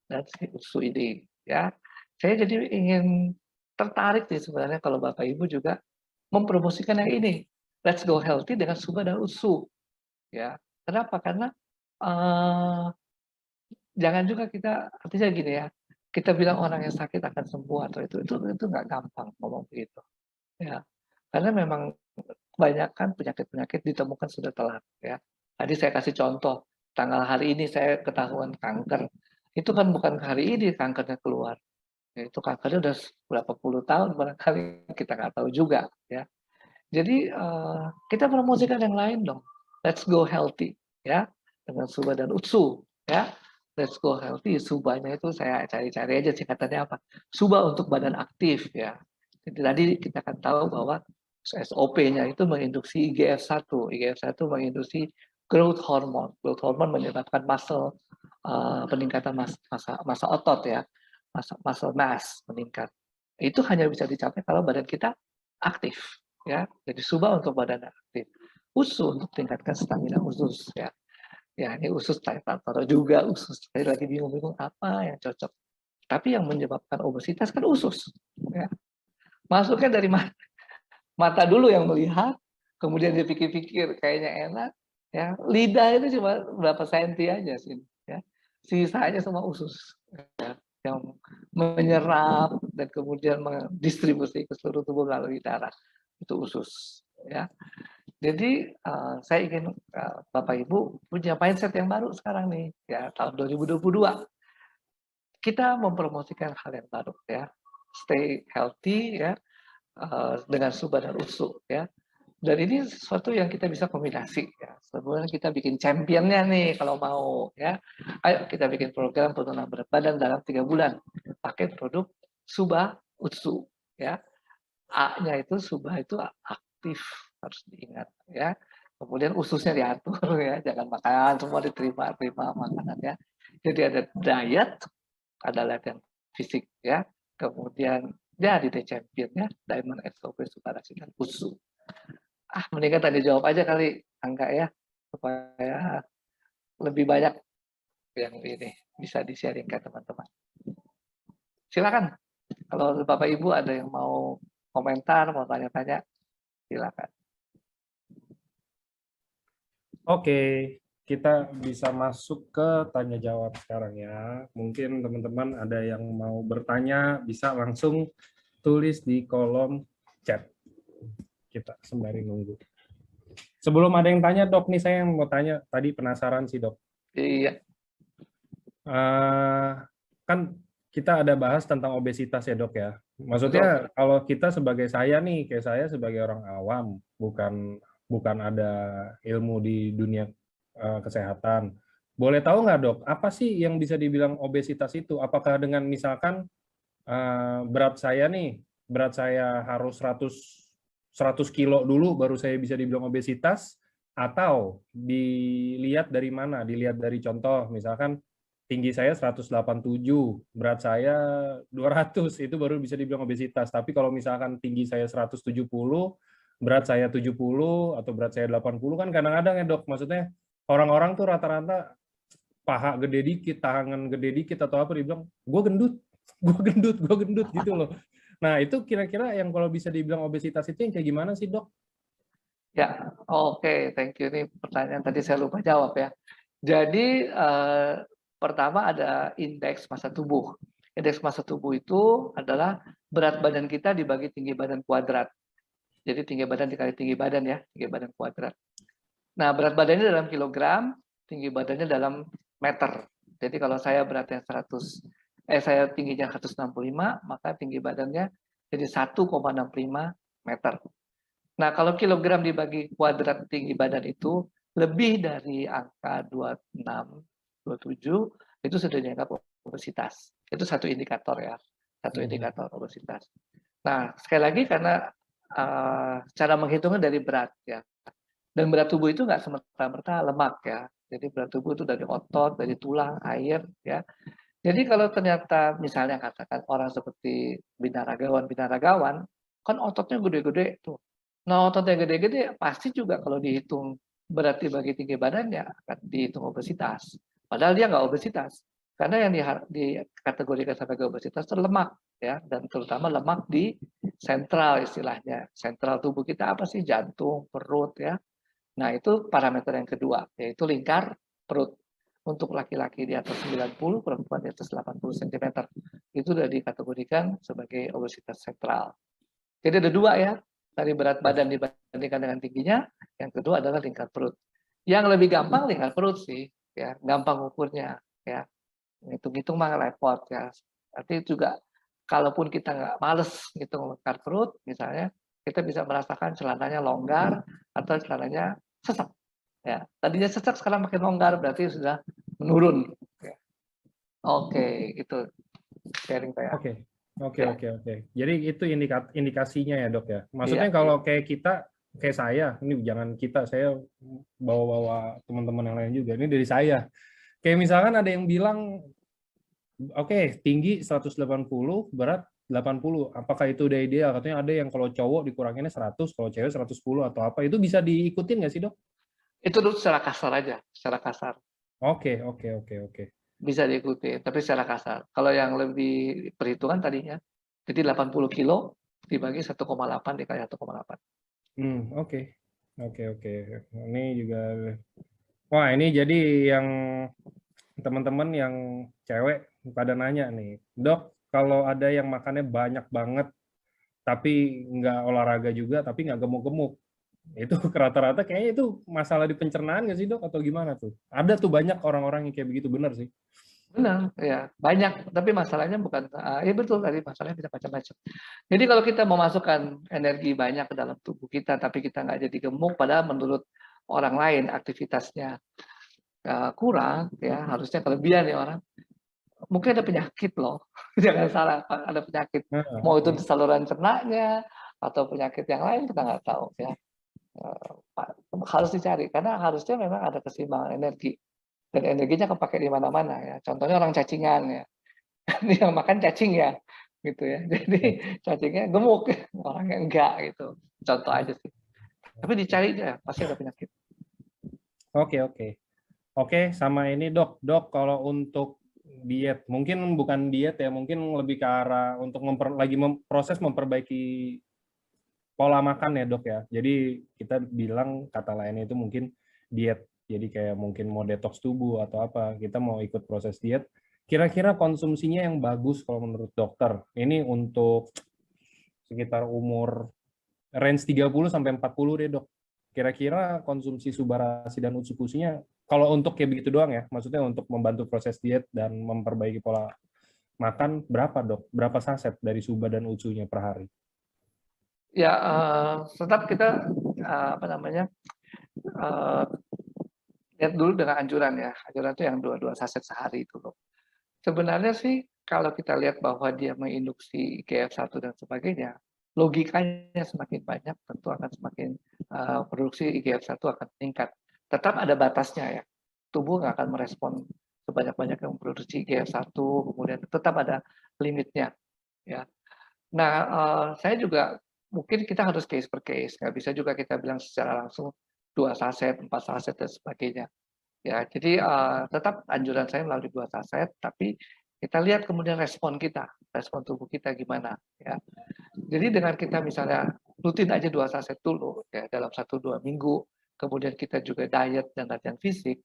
dan si Utsu ini ya. Saya jadi ingin tertarik nih sebenarnya kalau Bapak Ibu juga mempromosikan yang ini. Let's Go Healthy dengan Suba dan Utsu ya. Kenapa? Karena jangan juga kita artinya gini ya, kita bilang orang yang sakit akan sembuh atau itu nggak gampang ngomong begitu ya, karena memang kebanyakan penyakit-penyakit ditemukan sudah telat ya. Tadi saya kasih contoh, tanggal hari ini saya ketahuan kanker, itu kan bukan hari ini kankernya keluar, ya, itu kankernya udah berapa puluh tahun barangkali kita nggak tahu juga ya. Jadi kita promosikan yang lain dong, let's go healthy ya, dengan Suba dan Utsu ya. Let's go healthy, Subanya itu saya cari-cari aja singkatannya apa. Suba untuk badan aktif ya. Jadi tadi kita akan tahu bahwa SOP-nya itu menginduksi IGF-1. IGF-1 menginduksi growth hormone. Growth hormone menyebabkan peningkatan massa otot ya. Muscle mass meningkat. Itu hanya bisa dicapai kalau badan kita aktif ya. Jadi Suba untuk badan aktif. Utsu untuk tingkatkan stamina usus ya. Ya, ini usus taruh juga usus. Saya lagi bingung-bingung apa yang cocok. Tapi yang menyebabkan obesitas kan usus. Ya. Masuknya dari mata dulu yang melihat, kemudian dia pikir-pikir kayaknya enak. Ya, lidah itu cuma berapa senti aja sih. Ya. Sisanya semua usus. Ya. Yang menyerap dan kemudian mendistribusi ke seluruh tubuh melalui darah. Itu usus. Ya. Jadi saya ingin Bapak Ibu punya mindset yang baru sekarang nih ya, tahun 2022. Kita mempromosikan hal yang baru ya. Stay healthy ya, dengan Suba dan Utsu ya. Dan ini sesuatu yang kita bisa kombinasi ya. Sebenarnya kita bikin championnya nih kalau mau ya. Ayo kita bikin program penurunan berat badan dalam 3 bulan. Pakai produk Suba Utsu ya. A-nya itu Suba itu aktif, harus diingat ya. Kemudian ususnya diatur ya, jangan makan semua terima makanan ya. Jadi ada diet, ada latihan fisik ya. Kemudian ya di The Champion ya, Diamond SOP Subarashi dan Utsu. Mendingan tadi jawab aja kali Angga ya, supaya lebih banyak yang ini bisa di-sharingkan teman-teman. Silakan. Kalau Bapak Ibu ada yang mau komentar, mau tanya-tanya, silakan. Oke, kita bisa masuk ke tanya jawab sekarang ya. Mungkin teman-teman ada yang mau bertanya, bisa langsung tulis di kolom chat. Kita sembari nunggu. Sebelum ada yang tanya, Dok, nih saya yang mau tanya. Tadi penasaran sih, Dok. Iya. Kan kita ada bahas tentang obesitas ya, Dok ya. Maksudnya kalau kita sebagai saya nih, kayak saya sebagai orang awam, bukan ada ilmu di dunia kesehatan. Boleh tahu nggak, Dok, apa sih yang bisa dibilang obesitas itu? Apakah dengan misalkan berat saya harus 100 kilo dulu baru saya bisa dibilang obesitas, atau dilihat dari mana? Dilihat dari contoh, misalkan tinggi saya 187, berat saya 200, itu baru bisa dibilang obesitas. Tapi kalau misalkan tinggi saya 170, berat saya 70, atau berat saya 80, kan kadang-kadang ya, Dok, maksudnya orang-orang tuh rata-rata paha gede dikit, tangan gede dikit, atau apa, dibilang, gue gendut gitu loh. Nah, itu kira-kira yang kalau bisa dibilang obesitas itu yang kayak gimana sih, Dok? Ya, oke, thank you. Ini pertanyaan tadi saya lupa jawab ya. Jadi pertama ada indeks massa tubuh. Indeks massa tubuh itu adalah berat badan kita dibagi tinggi badan kuadrat. Jadi tinggi badan dikali tinggi badan ya, tinggi badan kuadrat. Nah, berat badannya dalam kilogram, tinggi badannya dalam meter. Jadi kalau saya beratnya saya tingginya 165, maka tinggi badannya jadi 1,65 meter. Nah, kalau kilogram dibagi kuadrat tinggi badan itu lebih dari angka 26, 27, itu sudah dianggap obesitas. Itu satu indikator ya, satu indikator obesitas. Nah, sekali lagi karena cara menghitungnya dari berat ya. Dan berat tubuh itu nggak semerta-merta lemak ya. Jadi berat tubuh itu dari otot, dari tulang, air ya. Jadi kalau ternyata misalnya katakan orang seperti binaragawan, kan ototnya gede-gede tuh. Nah ototnya gede-gede pasti juga kalau dihitung berat dibagi tinggi badannya akan dihitung obesitas. Padahal dia nggak obesitas. Karena yang dikategorikan sebagai obesitas itu lemak ya, dan terutama lemak di sentral istilahnya. Sentral tubuh kita apa sih? Jantung, perut ya. Nah, itu parameter yang kedua, yaitu lingkar perut. Untuk laki-laki di atas 90, perempuan di atas 80 cm. Itu sudah dikategorikan sebagai obesitas sentral. Jadi ada dua ya, dari berat badan dibandingkan dengan tingginya, yang kedua adalah lingkar perut. Yang lebih gampang lingkar perut sih, ya, gampang ukurnya, ya. Hitung-hitung mah repot ya. Artinya juga, kalaupun kita nggak males ngitung lingkar perut, misalnya, kita bisa merasakan celananya longgar atau celananya sesak. Ya, tadinya sesak sekarang makin longgar berarti sudah menurun. Ya. Oke, itu sharing saya. Oke, Ya. oke. Jadi itu indikasinya ya dok ya. Maksudnya Iya, kalau kayak kita, kayak saya, ini jangan kita, saya bawa-bawa teman-teman yang lain juga. Ini dari saya. Kayak misalkan ada yang bilang, oke, tinggi 180, berat 80. Apakah itu udah ideal? Katanya ada yang kalau cowok dikuranginnya 100, kalau cewek 110 atau apa. Itu bisa diikutin nggak sih dok? itu dulu secara kasar aja, secara kasar. Oke. Bisa diikuti, tapi secara kasar. Kalau yang lebih perhitungan tadinya, jadi 80 kilo dibagi 1,8 dikali 1,8. Oke. Ini juga, wah ini jadi yang teman-teman yang cewek pada nanya nih, dok, kalau ada yang makannya banyak banget, tapi nggak olahraga juga, tapi nggak gemuk-gemuk, itu rata-rata kayaknya itu masalah di pencernaan nggak sih dok, atau gimana tuh? Ada tuh banyak orang-orang yang kayak begitu, bener sih. Benar, ya banyak. Tapi masalahnya bukan, ya betul tadi masalahnya bisa macam-macam. Jadi kalau kita memasukkan energi banyak ke dalam tubuh kita, tapi kita nggak jadi gemuk, padahal menurut orang lain aktivitasnya kurang, ya harusnya kelebihan ya orang. Mungkin ada penyakit loh, jangan salah, ada penyakit. Mau itu di saluran cernanya atau penyakit yang lain kita nggak tahu ya. Harus dicari karena harusnya memang ada keseimbangan energi dan energinya kepake di mana-mana ya. Contohnya orang cacingan ya, yang makan cacing ya, gitu ya. Jadi cacingnya gemuk, orangnya enggak gitu. Contoh aja sih. Tapi dicari aja, pasti ada penyakit. Oke, sama ini dok, kalau untuk diet, mungkin bukan diet ya, mungkin lebih ke arah untuk proses memperbaiki pola makan ya dok ya. Jadi kita bilang kata lainnya itu mungkin diet. Jadi kayak mungkin mau detox tubuh atau apa, kita mau ikut proses diet. Kira-kira konsumsinya yang bagus kalau menurut dokter, ini untuk sekitar umur range 30 sampai 40 deh dok. Kira-kira konsumsi subarasi dan utsukusinya, kalau untuk kayak begitu doang ya, maksudnya untuk membantu proses diet dan memperbaiki pola makan, berapa dok? Berapa saset dari suba dan utsunya per hari? Ya, tetap kita apa namanya lihat dulu dengan anjuran ya. Anjuran itu yang 2 saset sehari itu loh. Sebenarnya sih kalau kita lihat bahwa dia menginduksi IGF-1 dan sebagainya, logikanya semakin banyak tentu akan semakin produksi IGF-1 akan meningkat. Tetap ada batasnya ya. Tubuh nggak akan merespon sebanyak-banyak yang memproduksi IGF-1, kemudian tetap ada limitnya ya. Nah, saya juga mungkin kita harus case per case, nggak bisa juga kita bilang secara langsung 2 saset, 4 saset dan sebagainya. Ya, jadi tetap anjuran saya melalui 2 saset, tapi kita lihat kemudian respon kita, respon tubuh kita gimana ya. Jadi dengan kita misalnya rutin aja 2 saset dulu ya dalam 1-2 minggu, kemudian kita juga diet dan latihan fisik,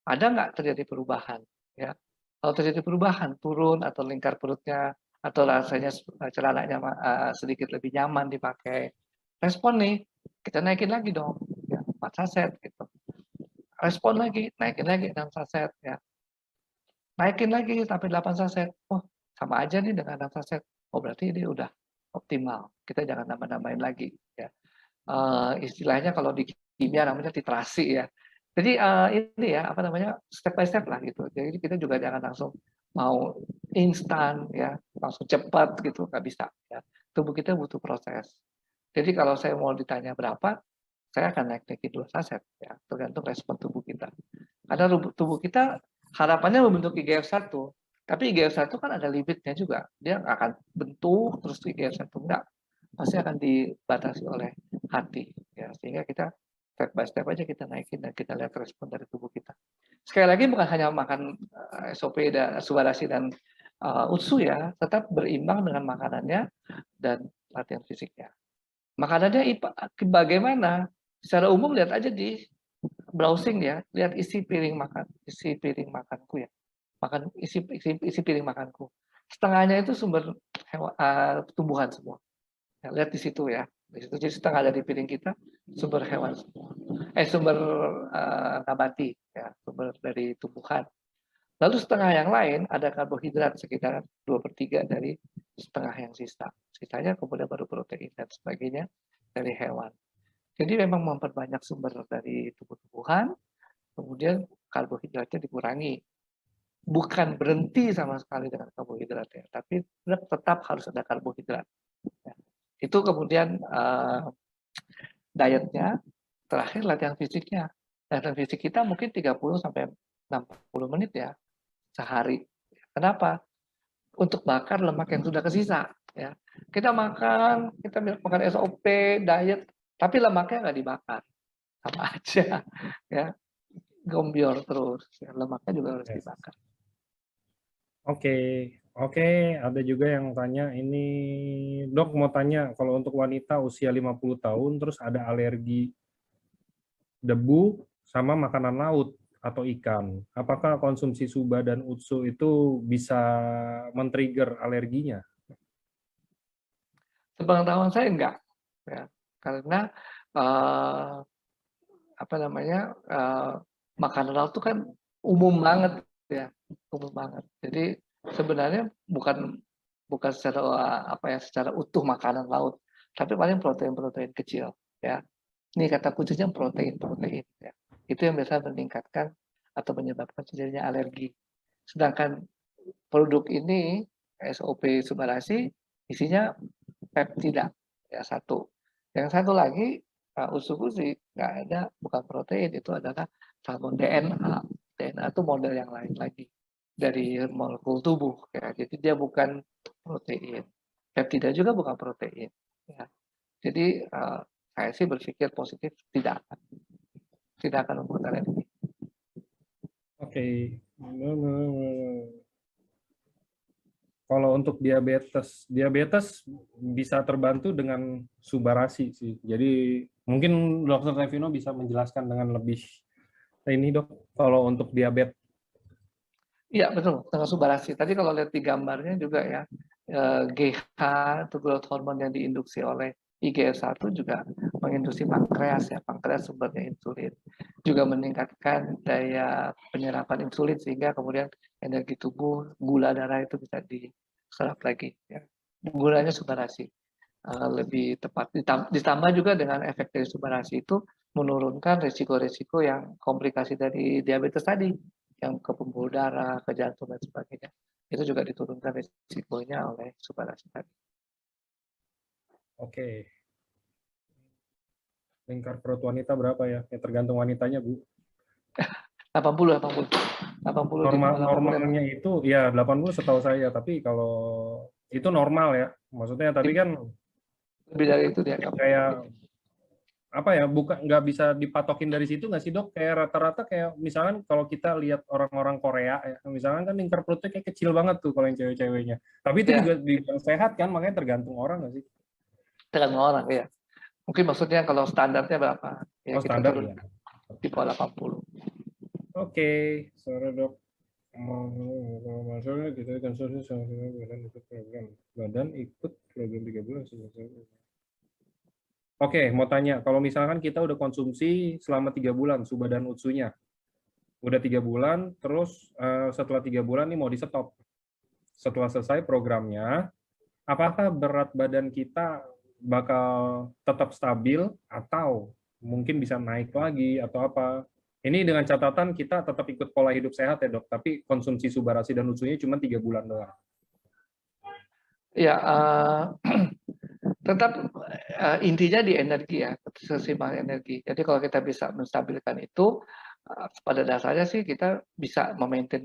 ada nggak terjadi perubahan ya. Kalau terjadi perubahan, turun atau lingkar perutnya atau rasanya celananya sedikit lebih nyaman dipakai, respon nih, kita naikin lagi dong ya 4 saset gitu. Respon lagi, naikin lagi 6 saset ya. Naikin lagi sampai 8 saset. Oh, sama aja nih dengan 6 saset. Oh, berarti ini udah optimal. Kita jangan nambah-nambahin lagi ya. Istilahnya kalau di kimia namanya titrasi ya. Jadi ini ya apa namanya step by step lah gitu. Jadi kita juga jangan langsung mau instan ya, langsung cepat gitu nggak bisa ya. Tubuh kita butuh proses. Jadi kalau saya mau ditanya berapa, saya akan naik-naikin 2 saset ya, tergantung respon tubuh kita. Karena tubuh kita harapannya membentuk IGF-1, Tapi IGF-1 kan ada limitnya juga. Dia nggak akan bentuk terus IGF-1 enggak. Pasti akan dibatasi oleh hati. Ya, sehingga kita step by step aja kita naikin dan kita lihat respon dari tubuh kita. Sekali lagi bukan hanya makan SOP dan Subarasi dan Utsu ya, tetap berimbang dengan makanannya dan latihan fisiknya. Makanannya bagaimana? Secara umum lihat aja di browsing ya, lihat isi piring makanku ya. Isi piring makanku. Setengahnya itu sumber tumbuhan semua. Ya, lihat di situ ya. Di situ jadi setengah dari piring kita sumber hewan semua. Sumber nabati ya, sumber dari tumbuhan. Lalu setengah yang lain ada karbohidrat sekitar 2/3 dari setengah yang sisa. Sisanya kemudian baru protein dan sebagainya dari hewan. Jadi memang memperbanyak sumber dari tumbuh-tumbuhan, kemudian karbohidratnya dikurangi. Bukan berhenti sama sekali dengan karbohidrat ya, tapi tetap harus ada karbohidrat. Ya. Itu kemudian dietnya, terakhir latihan fisiknya. Latihan fisik kita mungkin 30 sampai 60 menit ya sehari. Kenapa? Untuk bakar lemak yang sudah kesisa. Ya. Kita makan SOP, diet, tapi lemaknya nggak dibakar. Sama aja. Ya. Gombior terus. Ya. Lemaknya juga harus dibakar. Oke. Oke, ada juga yang tanya ini, Dok mau tanya, kalau untuk wanita usia 50 tahun, terus ada alergi debu sama makanan laut atau ikan, apakah konsumsi Suba dan Utsu itu bisa men-trigger alerginya? Sepengetahuan saya enggak, ya. Karena makanan laut itu kan umum banget ya, umum banget. Jadi sebenarnya bukan secara utuh makanan laut, tapi paling protein-protein kecil ya. Ini kata kuncinya protein ya. Itu yang biasa meningkatkan atau menyebabkan terjadinya alergi. Sedangkan produk ini SOP Subarasi isinya peptida ya satu. Yang satu lagi usus nggak ada, bukan protein, itu adalah salmon DNA. DNA itu model yang lain lagi dari molekul tubuh ya. Jadi dia bukan protein. Peptida juga bukan protein ya. Jadi saya sih berpikir positif tidak akan membuat alergi. Oke. Kalau untuk diabetes bisa terbantu dengan Subarasi sih. Jadi mungkin Dokter Revino bisa menjelaskan dengan lebih ini Dok, kalau untuk diabetes. Iya betul, dengan Subarasi. Tadi kalau lihat di gambarnya juga ya, GH itu growth hormone yang diinduksi oleh IGF-1 juga menginduksi pankreas ya, pankreas sumbernya insulin. Juga meningkatkan daya penyerapan insulin sehingga kemudian energi tubuh, gula darah itu bisa diserap lagi ya. Gulanya Subarasi lebih tepat. Ditambah juga dengan efek dari Subarasi itu menurunkan resiko-resiko yang komplikasi dari diabetes tadi, yang ke pembuluh darah, ke jantung dan sebagainya. Itu juga diturunkan resikonya oleh Subarasi tadi. Oke. Lingkar perut wanita berapa ya? Ya tergantung wanitanya, Bu. 80. Normalnya itu ya 80 setahu saya, tapi kalau itu normal ya. Maksudnya tapi kan lebih dari itu dia kayak apa ya, bukan nggak bisa dipatokin dari situ nggak sih Dok? Kayak rata-rata kayak misalkan kalau kita lihat orang-orang Korea ya, misalkan kan lingkar perutnya kayak kecil banget tuh kalau yang cewek-ceweknya. Tapi itu juga dibilang sehat kan, makanya tergantung orang nggak sih? Tergantung orang ya. Mungkin maksudnya kalau standarnya berapa? Ya kita standar turun ya. di bawah 80. Oke, sore Dok. Masalah kita konsumsi sama badan ikut program 3 bulan. Oke, mau tanya, kalau misalkan kita udah konsumsi selama 3 bulan Suba dan Utsunya, udah 3 bulan, terus setelah 3 bulan nih mau di stop. Setelah selesai programnya, apakah berat badan kita bakal tetap stabil atau mungkin bisa naik lagi atau apa? Ini dengan catatan kita tetap ikut pola hidup sehat ya Dok, tapi konsumsi Subarasi dan Utsunya cuma 3 bulan doang. Ya, tetap intinya di energi ya, keseimbangan energi. Jadi kalau kita bisa menstabilkan itu, pada dasarnya sih kita bisa memaintain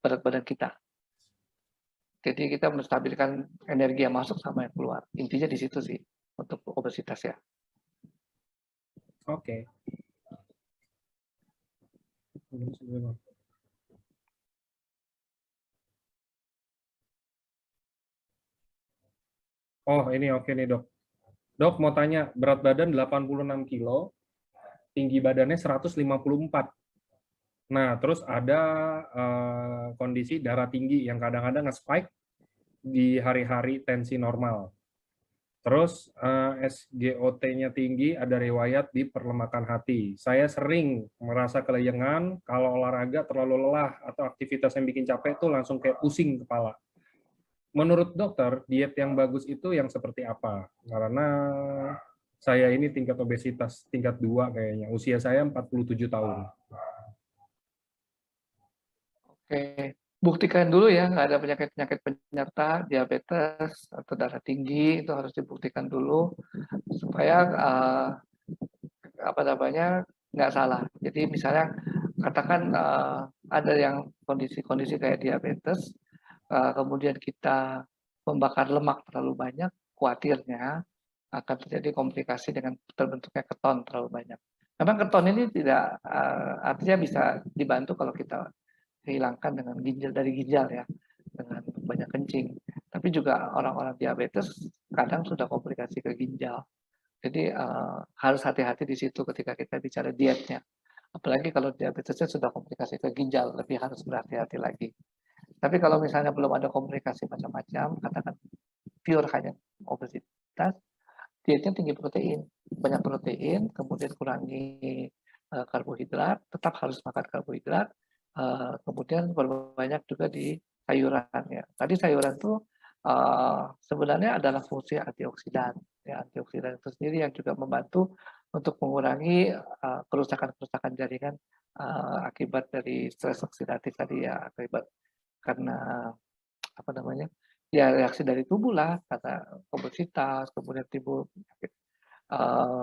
berat badan kita. Jadi kita menstabilkan energi yang masuk sama yang keluar. Intinya di situ sih untuk obesitas ya. Oke. Oh, ini oke nih, Dok. Dok, mau tanya, berat badan 86 kilo, tinggi badannya 154. Nah, terus ada kondisi darah tinggi yang kadang-kadang nge-spike di hari-hari tensi normal. Terus SGOT-nya tinggi, ada riwayat di perlemakan hati. Saya sering merasa kelayangan kalau olahraga terlalu lelah atau aktivitas yang bikin capek itu langsung kayak pusing kepala. Menurut dokter, diet yang bagus itu yang seperti apa? Karena saya ini tingkat obesitas tingkat 2 kayaknya. Usia saya 47 tahun. Oke, buktikan dulu ya, nggak ada penyakit-penyakit penyerta, diabetes atau darah tinggi, itu harus dibuktikan dulu supaya apa namanya nggak salah. Jadi misalnya katakan ada yang kondisi-kondisi kayak diabetes, kemudian kita membakar lemak terlalu banyak, khawatirnya akan terjadi komplikasi dengan terbentuknya keton terlalu banyak. Memang keton ini tidak artinya bisa dibantu kalau kita hilangkan dengan ginjal dari ginjal ya, dengan banyak kencing. Tapi juga orang-orang diabetes kadang sudah komplikasi ke ginjal. Jadi harus hati-hati di situ ketika kita bicara dietnya. Apalagi kalau diabetesnya sudah komplikasi ke ginjal, lebih harus berhati-hati lagi. Tapi kalau misalnya belum ada komplikasi macam-macam, katakan pure hanya obesitas, dietnya tinggi protein, banyak protein, kemudian kurangi karbohidrat, tetap harus makan karbohidrat, kemudian berbanyak juga di sayuran ya. Tadi sayuran tuh sebenarnya adalah fungsi antioksidan. Ya, antioksidan itu sendiri yang juga membantu untuk mengurangi kerusakan-kerusakan jaringan akibat dari stres oksidatif tadi ya, akibat karena apa namanya ya reaksi dari tubuh lah karena obesitas, kemudian timbul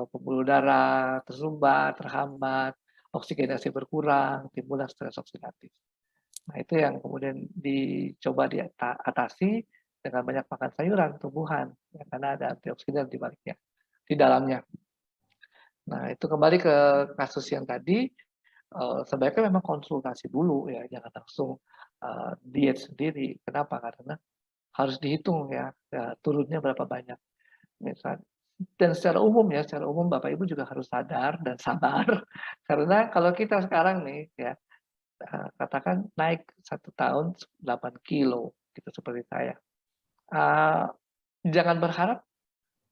pembuluh darah tersumbat, terhambat, oksigenasi berkurang, timbullah stres oksidatif. Nah, itu yang kemudian dicoba diatasi dengan banyak makan sayuran, tumbuhan, ya, karena ada antioksidan di baliknya, di dalamnya. Nah, itu kembali ke kasus yang tadi, sebaiknya memang konsultasi dulu ya, jangan langsung diet sendiri. Kenapa? Karena harus dihitung ya, turunnya berapa banyak. Misalnya, dan secara umum Bapak Ibu juga harus sadar dan sabar karena kalau kita sekarang nih ya katakan naik 1 tahun 8 kilo gitu seperti saya, jangan berharap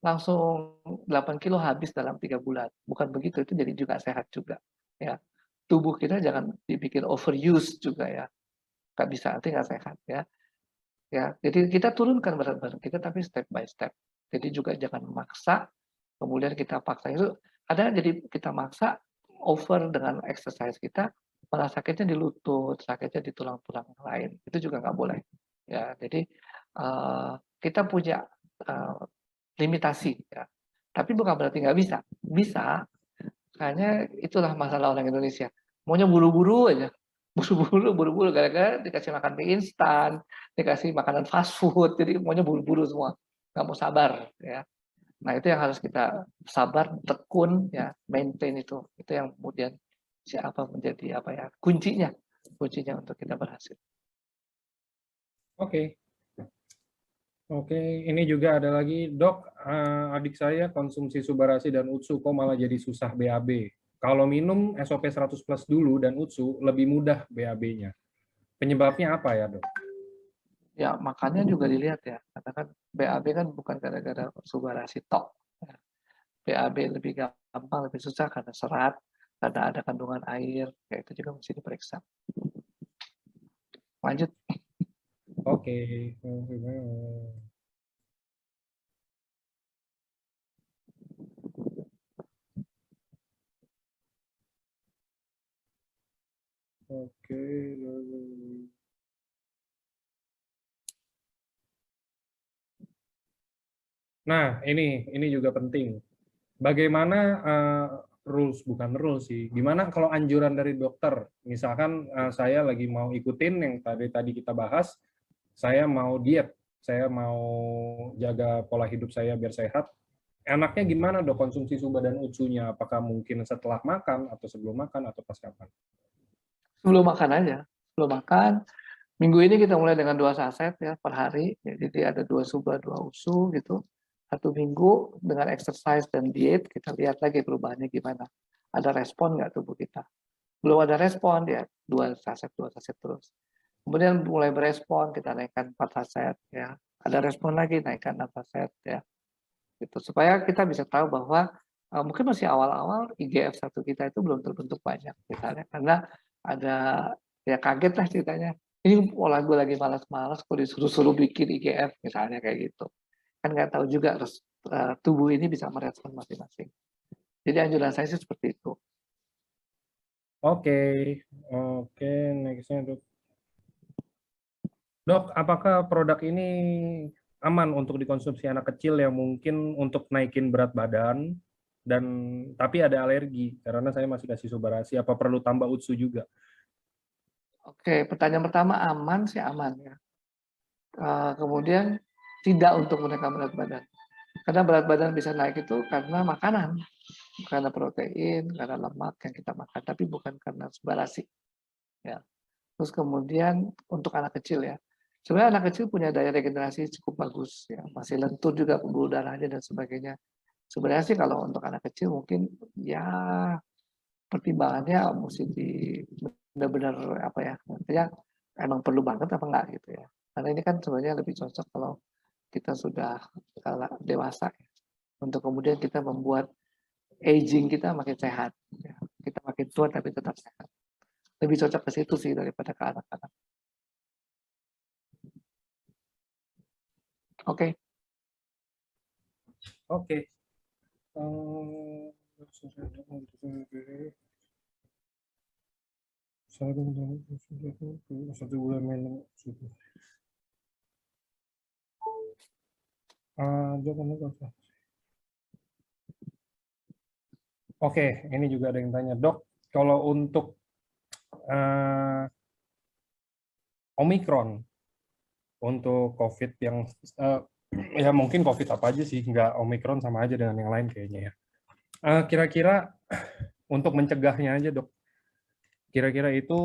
langsung 8 kilo habis dalam 3 bulan, bukan begitu, itu jadi juga sehat juga ya. Tubuh kita jangan dibikin overuse juga ya, nggak bisa, nanti nggak sehat ya. Ya, jadi kita turunkan berat badan kita tapi step by step. Jadi juga jangan memaksa, kemudian kita paksa itu ada jadi kita maksa over dengan exercise kita, malah sakitnya di lutut, sakitnya di tulang-tulang lain. Itu juga nggak boleh. Ya, jadi kita punya limitasi ya. Tapi bukan berarti nggak bisa. Bisa, hanya itulah masalah orang Indonesia. Maunya buru-buru aja. Buru-buru gara-gara dikasih makan mie instan, dikasih makanan fast food, jadi maunya buru-buru semua, nggak mau sabar ya. Nah, itu yang harus kita sabar, tekun ya, maintain itu yang kemudian siapa menjadi apa ya kuncinya untuk kita berhasil. Oke. Oke, ini juga ada lagi, Dok, adik saya konsumsi Subarasi dan Utsu kok malah jadi susah BAB. Kalau minum SOP 100 plus dulu dan Utsu lebih mudah BAB-nya. Penyebabnya apa ya, Dok? Ya, makanya juga dilihat ya, katakan BAB kan bukan gara-gara Subarasi tok. BAB lebih gampang, lebih susah karena serat, karena ada kandungan air, ya itu juga mesti diperiksa. Lanjut. Oke. Oke. Nah, ini juga penting. Bagaimana rules, bukan rules sih. Gimana kalau anjuran dari dokter? Misalkan saya lagi mau ikutin yang tadi kita bahas, saya mau diet, saya mau jaga pola hidup saya biar sehat. Enaknya gimana dok konsumsi suba dan utsunya? Apakah mungkin setelah makan atau sebelum makan atau pas kapan? Sebelum makan aja. Sebelum makan, minggu ini kita mulai dengan 2 saset ya per hari. Jadi ada 2 suba, 2 usu gitu. 1 minggu dengan exercise dan diet, kita lihat lagi perubahannya gimana. Ada respon nggak tubuh kita? Belum ada respon, ya 2 saset terus. Kemudian mulai berespon, kita naikkan 4 saset ya. Ada respon lagi, naikkan 6 saset ya. Gitu. Supaya kita bisa tahu bahwa mungkin masih awal-awal IGF-1 kita itu belum terbentuk banyak misalnya. Karena ada ya kaget lah ceritanya. Ini pola gue lagi malas-malas, kok disuruh-suruh bikin IGF misalnya kayak gitu. Kan nggak tahu juga harus tubuh ini bisa merespon masing-masing. Jadi anjuran saya sih seperti itu. Oke, oke, nextnya dok. Dok, apakah produk ini aman untuk dikonsumsi anak kecil yang mungkin untuk naikin berat badan dan tapi ada alergi karena saya masih kasih subarasi, apa perlu tambah utsu juga? Oke, pertanyaan pertama aman sih aman ya. Kemudian tidak untuk menaikkan berat badan. Karena berat badan bisa naik itu karena makanan, karena protein, karena lemak yang kita makan, tapi bukan karena subarasi. Ya. Terus kemudian untuk anak kecil ya, sebenarnya anak kecil punya daya regenerasi cukup bagus, ya masih lentur juga pembuluh darahnya dan sebagainya. Sebenarnya sih kalau untuk anak kecil mungkin ya pertimbangannya mesti di benar-benar apa ya, artinya emang perlu banget apa enggak gitu ya. Karena ini kan sebenarnya lebih cocok kalau kita sudah dewasa ya. Untuk kemudian kita membuat aging kita makin sehat. Ya. Kita makin tua tapi tetap sehat. Lebih cocok ke situ sih daripada ke anak-anak. Oke. Oke. Oke, ini juga ada yang tanya, dok, kalau untuk Omikron, untuk COVID yang ya mungkin COVID apa aja sih, nggak Omikron sama aja dengan yang lain kayaknya ya. Kira-kira untuk mencegahnya aja dok, kira-kira itu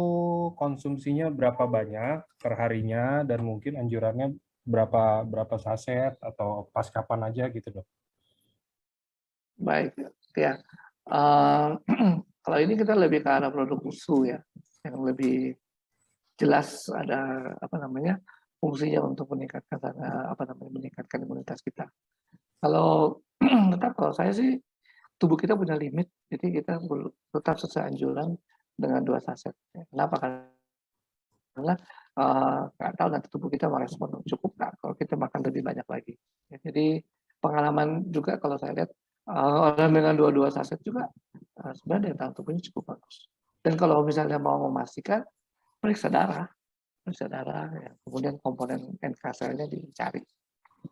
konsumsinya berapa banyak per harinya dan mungkin anjurannya berapa saset atau pas kapan aja gitu dok. Baik ya. Kalau ini kita lebih ke arah produk usu ya, yang lebih jelas ada apa namanya fungsinya untuk meningkatkan meningkatkan imunitas kita. Kalau tetap kalau saya sih tubuh kita punya limit, jadi kita tetap sesuai anjuran dengan 2 saset. Kenapa? Karena nggak tahu nanti tubuh kita merespon cukup nggak kalau kita makan lebih banyak lagi. Ya, jadi pengalaman juga kalau saya lihat orang dengan 2 saset juga sebenarnya daya tahan tubuhnya cukup bagus. Dan kalau misalnya mau memastikan periksa darah ya. Kemudian komponen NK selnya dicari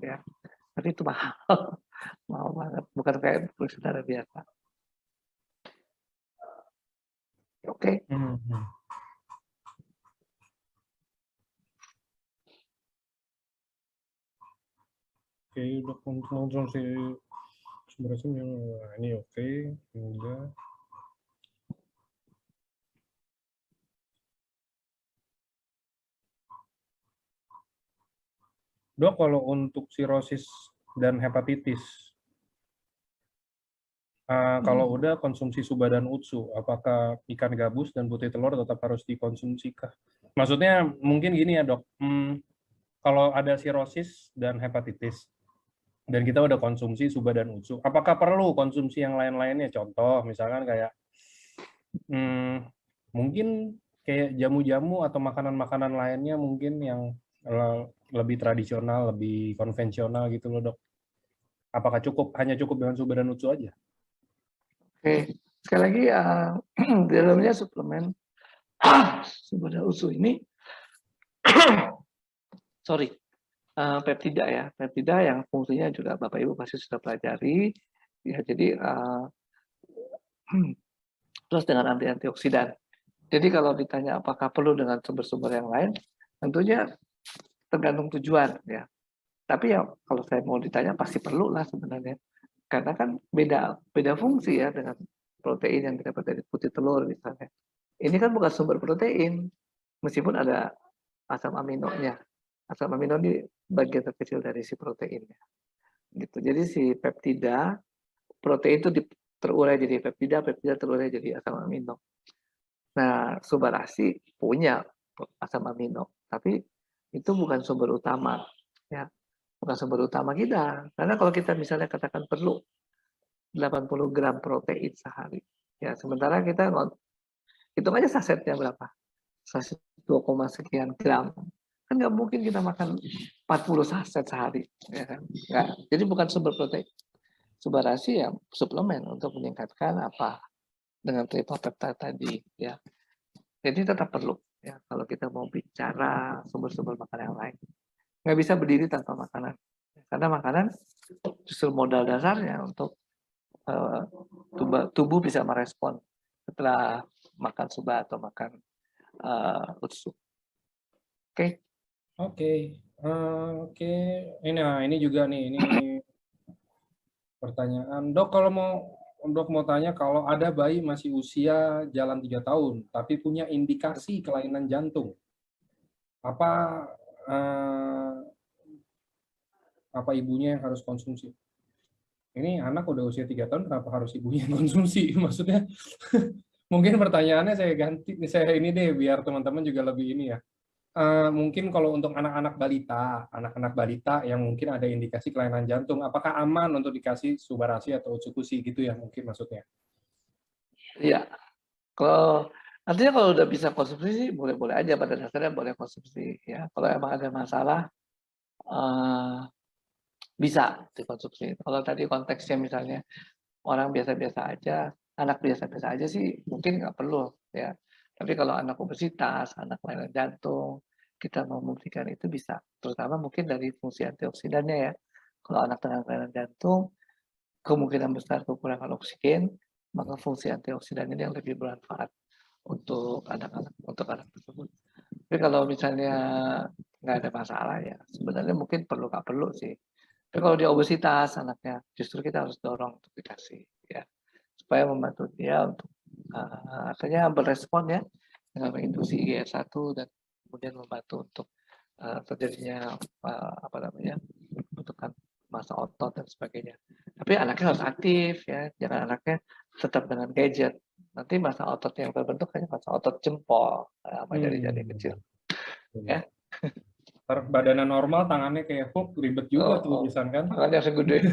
ya. Tapi itu mahal, mahal banget, bukan kayak periksa darah biasa. Oke. Oke, udah kontrol si sumber yang ini oke, udah. Dok, kalau untuk sirosis dan hepatitis, kalau udah konsumsi suba dan utsu, apakah ikan gabus dan putih telur tetap harus dikonsumsi kah? Maksudnya mungkin gini ya dok, kalau ada sirosis dan hepatitis, dan kita udah konsumsi suba dan utsu, apakah perlu konsumsi yang lain-lainnya? Contoh, misalkan kayak mungkin kayak jamu-jamu atau makanan-makanan lainnya mungkin yang lebih tradisional, lebih konvensional gitu loh dok. Apakah hanya cukup dengan suba dan utsu aja? Oke, sekali lagi di dalamnya suplemen suba dan utsu ini sorry, peptida ya, peptida yang fungsinya juga Bapak Ibu pasti sudah pelajari. Ya, jadi Plus dengan antioksidan. Jadi kalau ditanya apakah perlu dengan sumber-sumber yang lain, tentunya tergantung tujuan ya. Tapi ya kalau saya mau ditanya pasti perlu lah sebenarnya. Karena kan beda beda fungsi ya dengan protein yang didapat dari putih telur misalnya. Ini kan bukan sumber protein, meskipun ada asam aminonya. Asam amino ini bagian terkecil dari si proteinnya. Gitu. Jadi si peptida, protein itu terurai jadi peptida, peptida terurai jadi asam amino. Nah, sumber ASI punya asam amino, tapi itu bukan sumber utama, ya, bukan sumber utama kita. Karena kalau kita misalnya katakan perlu 80 gram protein sehari, ya, sementara kita hitung aja sasetnya berapa, saset 2, sekian gram, kan nggak mungkin kita makan 40 saset sehari, ya kan? Nggak. Jadi bukan sumber protein. Sumber ASI ya suplemen untuk meningkatkan apa dengan tripeptide tadi, ya. Jadi tetap perlu ya kalau kita mau bicara sumber-sumber makanan yang lain. Nggak bisa berdiri tanpa makanan. Karena makanan justru modal dasarnya untuk tubuh bisa merespon setelah makan suba atau makan utsu. Oke. Oke. Oke. Ini juga nih, ini pertanyaan. Dok, kalau Dok mau tanya, kalau ada bayi masih usia jalan 3 tahun, tapi punya indikasi kelainan jantung, apa eh, apa ibunya yang harus konsumsi? Ini anak udah usia 3 tahun, kenapa harus ibunya yang konsumsi? Maksudnya, mungkin pertanyaannya saya ganti, saya ini deh, biar teman-teman juga lebih ini ya. Mungkin kalau untuk anak-anak balita yang mungkin ada indikasi kelainan jantung, apakah aman untuk dikasih Subarasi atau Utsukushi gitu ya mungkin maksudnya? Iya. Kalau artinya kalau udah bisa konsumsi sih boleh-boleh aja, pada dasarnya boleh konsumsi ya. Kalau emang ada masalah bisa dikonsumsi. Kalau tadi konteksnya misalnya orang biasa-biasa aja, anak biasa-biasa aja sih mungkin nggak perlu ya. Tapi kalau anak obesitas, anak kelainan jantung, kita mau memberikan itu bisa. Terutama mungkin dari fungsi antioksidannya ya. Kalau anak dengan kelainan jantung, kemungkinan besar kekurangan oksigen, maka fungsi antioksidan ini yang lebih bermanfaat untuk anak tersebut. Tapi kalau misalnya nggak ada masalah ya, sebenarnya mungkin perlu nggak perlu sih. Tapi kalau dia obesitas anaknya, justru kita harus dorong untuk dikasih ya, supaya membantu dia untuk akhirnya berespon ya dengan menginduksi IGF-1 dan kemudian membantu untuk terjadinya apa namanya pembentukan massa otot dan sebagainya. Tapi anaknya harus aktif ya, jangan anaknya tetap dengan gadget. Nanti massa otot yang terbentuk hanya massa otot jempol sama jari-jari kecil. Ya. Badannya normal, tangannya kayak Hulk, ribet juga tuh urusan kan? Tangannya segede.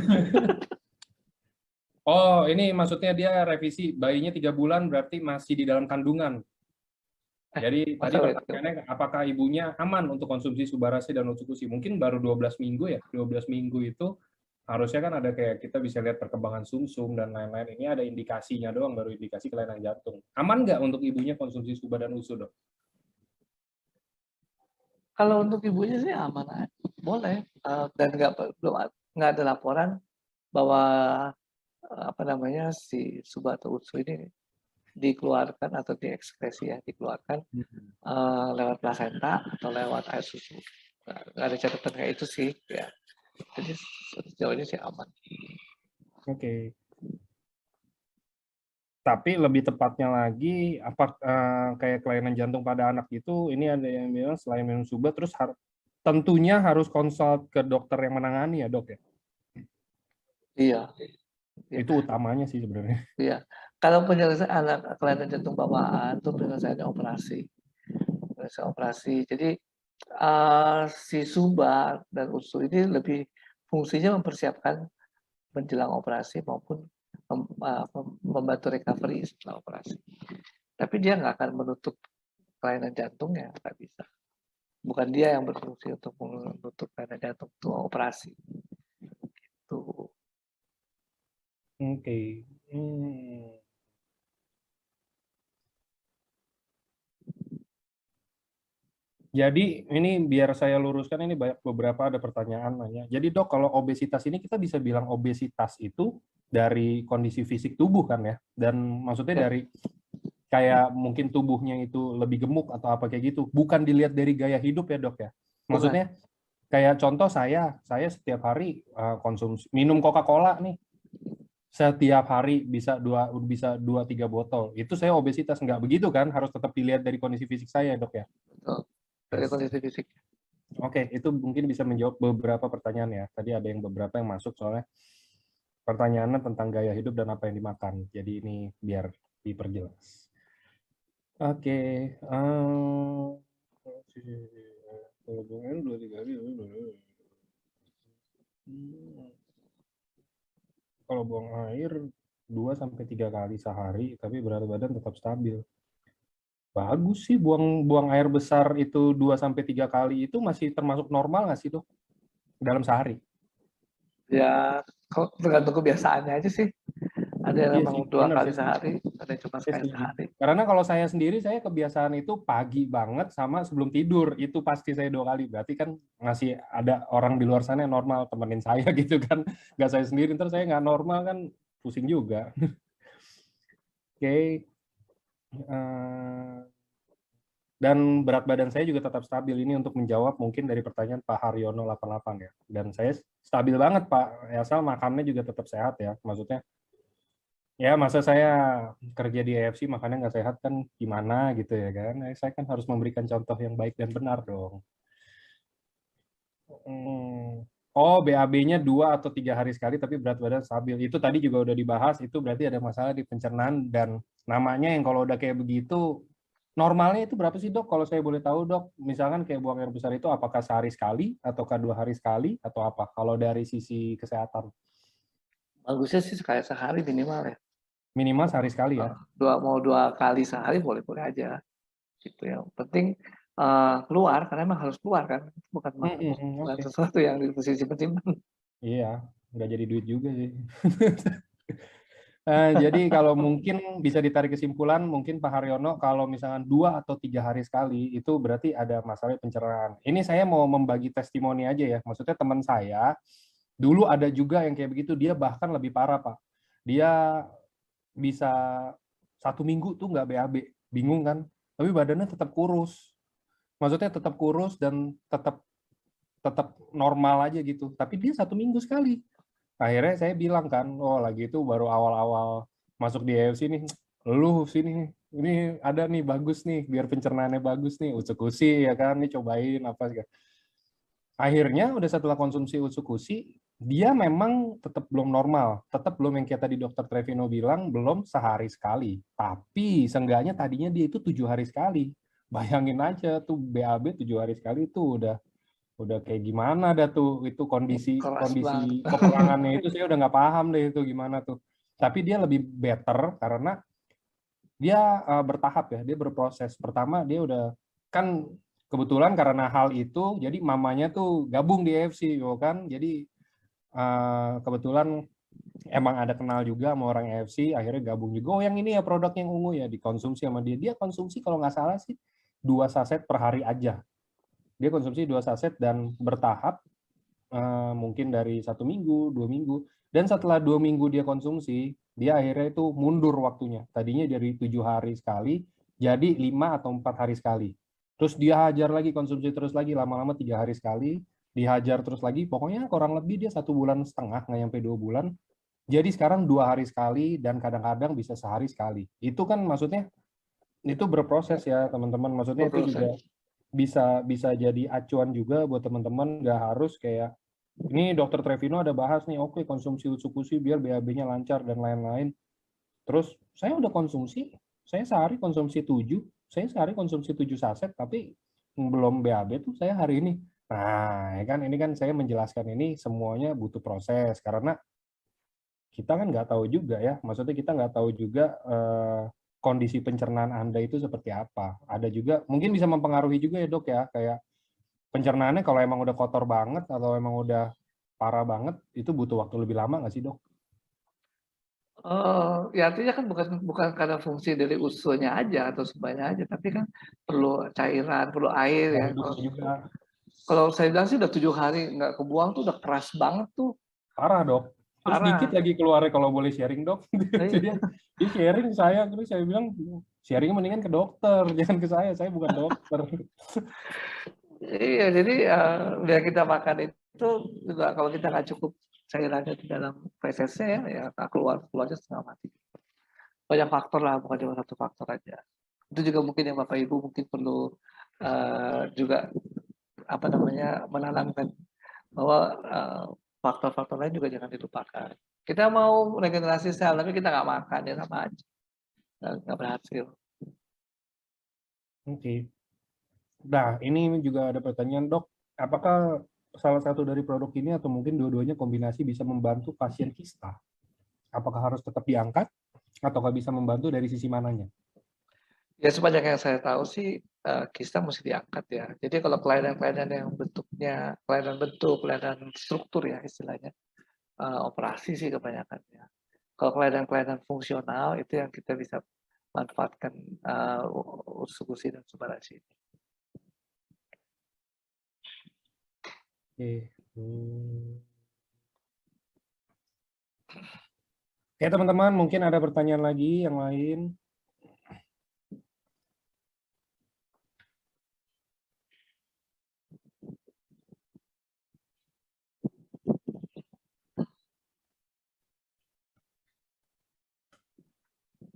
Oh, ini maksudnya dia revisi bayinya 3 bulan berarti masih di dalam kandungan. Jadi tadi pertanyaannya apakah ibunya aman untuk konsumsi Subarasi dan Utsukushi? Mungkin baru 12 minggu ya. 12 minggu itu harusnya kan ada kayak kita bisa lihat perkembangan sumsum dan lain-lain. Ini ada indikasinya doang, baru indikasi kelainan jantung. Aman nggak untuk ibunya konsumsi Suba dan Utsu, Dok? Kalau untuk ibunya sih aman, boleh. Dan nggak ada laporan bahwa apa namanya si Suba atau Utsu ini dikeluarkan atau diekskresi ya, dikeluarkan lewat plasenta atau lewat air susu. Nggak ada catatan kayak itu sih ya. Jadi sejauh ini sih aman. Oke. Tapi lebih tepatnya lagi, apa kayak kelainan jantung pada anak itu, ini ada yang bilang selain minum Suba, terus tentunya harus konsult ke dokter yang menangani ya, Dok ya? Iya. Itu utamanya sih sebenarnya. Iya. Kalau penyelesaian anak kelainan jantung bawaan itu penyelesaiannya operasi. Penyelesaian operasi. Jadi si Suba dan Utsu ini lebih fungsinya mempersiapkan menjelang operasi maupun membantu recovery setelah operasi. Tapi dia nggak akan menutup kelainan jantungnya, nggak bisa. Bukan dia yang berfungsi untuk menutup kelainan jantung itu operasi. Itu. Oke. Jadi ini biar saya luruskan, ini beberapa ada pertanyaan nanya. Jadi Dok, kalau obesitas ini kita bisa bilang obesitas itu dari kondisi fisik tubuh kan ya, dan maksudnya dari kayak mungkin tubuhnya itu lebih gemuk atau apa kayak gitu, bukan dilihat dari gaya hidup ya dok ya. Maksudnya kayak contoh saya setiap hari konsumsi minum Coca-Cola nih, setiap hari bisa 2-3 botol, itu saya obesitas. Nggak begitu kan, harus tetap dilihat dari kondisi fisik saya dok ya. Dari kondisi fisik. Oke, itu mungkin bisa menjawab beberapa pertanyaan ya. Tadi ada yang beberapa yang masuk soalnya pertanyaannya tentang gaya hidup dan apa yang dimakan. Jadi ini biar diperjelas. Oke, kalau buang air 2-3 kali sehari, tapi berat badan tetap stabil. Bagus sih, buang air besar itu 2-3 kali itu masih termasuk normal nggak sih dok? Dalam sehari? Ya, tergantung kebiasaannya aja sih. Ada yang Iya memang sih, 2 benar kali sih. sehari, ada yang cuma Saya sekali setuju. sehari. Karena kalau saya sendiri, saya kebiasaan itu pagi banget sama sebelum tidur. Itu pasti saya 2 kali. Berarti kan masih ada orang di luar sana yang normal temenin saya gitu kan. Nggak saya sendiri, ntar saya nggak normal kan pusing juga. Oke. Dan berat badan saya juga tetap stabil. Ini untuk menjawab mungkin dari pertanyaan Pak Haryono 88 ya. Dan saya stabil banget Pak. Asal makannya juga tetap sehat ya. Maksudnya ya masa saya kerja di AFC makannya nggak sehat kan gimana gitu ya kan. Saya kan harus memberikan contoh yang baik dan benar dong. Oh, BAB-nya 2-3 hari sekali tapi berat badan stabil. Itu tadi juga udah dibahas, itu berarti ada masalah di pencernaan, dan namanya yang kalau udah kayak begitu, normalnya itu berapa sih dok? Kalau saya boleh tahu dok, misalkan kayak buang air besar itu apakah sehari sekali, ataukah 2 hari sekali, atau apa? Kalau dari sisi kesehatan? Bagusnya sih kayak sehari minimal ya. Minimal sehari sekali ya? Mau 2 kali sehari boleh-boleh aja. Gitu ya. Penting keluar, karena emang harus keluar kan. Bukan Okay. sesuatu yang disimpan-simpan. Iya, nggak jadi duit juga sih. Jadi kalau mungkin bisa ditarik kesimpulan, mungkin Pak Haryono, kalau misalkan 2-3 hari sekali, itu berarti ada masalah pencernaan. Ini saya mau membagi testimoni aja ya. Maksudnya teman saya, dulu ada juga yang kayak begitu, dia bahkan lebih parah Pak. Dia bisa 1 minggu tuh nggak BAB, bingung kan? Tapi badannya tetap kurus. Maksudnya tetap kurus dan tetap normal aja gitu. Tapi dia 1 minggu sekali. Akhirnya saya bilang kan, oh lagi itu baru awal-awal masuk di AFC nih, lu sini, ini ada nih bagus nih, biar pencernaannya bagus nih, Utsukushi ya kan, nih cobain apa sih. Akhirnya udah setelah konsumsi Utsukushi, dia memang tetap belum normal, tetap belum yang kayak tadi Dokter Trevino bilang, belum sehari sekali. Tapi seenggaknya tadinya dia itu 7 hari sekali. Bayangin aja tuh BAB 7 hari sekali itu udah kayak gimana dah tuh, itu kondisi peperangannya itu saya udah nggak paham deh itu gimana tuh. Tapi dia lebih better karena dia bertahap ya, dia berproses. Pertama dia udah, kan kebetulan karena hal itu jadi mamanya tuh gabung di AFC yo kan, jadi kebetulan emang ada kenal juga sama orang AFC, akhirnya gabung juga. Oh yang ini ya produk yang ungu ya, dikonsumsi sama dia konsumsi kalau nggak salah sih 2 saset per hari aja. Dia konsumsi 2 saset dan bertahap, mungkin dari 1 minggu, 2 minggu, dan setelah 2 minggu dia konsumsi, dia akhirnya itu mundur waktunya. Tadinya dari 7 hari sekali, jadi 5 atau 4 hari sekali. Terus dia hajar lagi, konsumsi terus lagi, lama-lama 3 hari sekali, dihajar terus lagi, pokoknya kurang lebih dia 1,5 bulan, nggak nyampe 2 bulan. Jadi sekarang 2 hari sekali, dan kadang-kadang bisa sehari sekali. Itu kan maksudnya, itu berproses ya teman-teman, maksudnya itu juga bisa jadi acuan juga buat teman-teman, nggak harus kayak ini Dokter Trevino ada bahas nih, oke konsumsi Utsukushi biar BAB-nya lancar dan lain-lain. Terus saya udah konsumsi, saya sehari konsumsi 7, saya sehari konsumsi 7 saset, tapi belum BAB tuh saya hari ini. Nah, ya kan ini kan saya menjelaskan ini semuanya butuh proses, karena kita kan nggak tahu juga ya, maksudnya kita nggak tahu juga kondisi pencernaan Anda itu seperti apa. Ada juga, mungkin bisa mempengaruhi juga ya dok ya, kayak pencernaannya kalau emang udah kotor banget atau emang udah parah banget, itu butuh waktu lebih lama nggak sih dok? Ya artinya kan bukan karena fungsi dari ususnya aja atau sebagainya aja, tapi kan perlu cairan, perlu air ya. Kalau saya bilang sih udah 7 hari nggak kebuang tuh udah keras banget tuh. Parah dok. Terus dikit parah. lagi keluarnya kalau boleh sharing dok. Jadi Iya. dia sharing saya, terus saya bilang sharing mendingan ke dokter, jangan ke saya bukan dokter. Iya, jadi biar kita makan itu juga kalau kita nggak cukup cairannya di dalam fesesnya ya keluarnya setengah mati. Banyak faktor lah, bukan cuma satu faktor aja. Itu juga mungkin yang Bapak Ibu mungkin perlu juga apa namanya menanamkan bahwa faktor-faktor lain juga jangan dilupakan. Kita mau regenerasi sel tapi kita nggak makan ya sama aja, nggak berhasil. Oke. Nah, ini juga ada pertanyaan dok, apakah salah satu dari produk ini atau mungkin dua-duanya kombinasi bisa membantu pasien kista? Apakah harus tetap diangkat ataukah bisa membantu dari sisi mananya? Ya sepanjang yang saya tahu sih kista mesti diangkat ya. Jadi kalau kelainan-kelainan yang bentuknya kelainan bentuk, kelainan struktur ya istilahnya operasi sih kebanyakan ya. Kalau kelainan-kelainan fungsional itu yang kita bisa manfaatkan ursukusi dan subarashi. Oke. Oke teman-teman, mungkin ada pertanyaan lagi yang lain.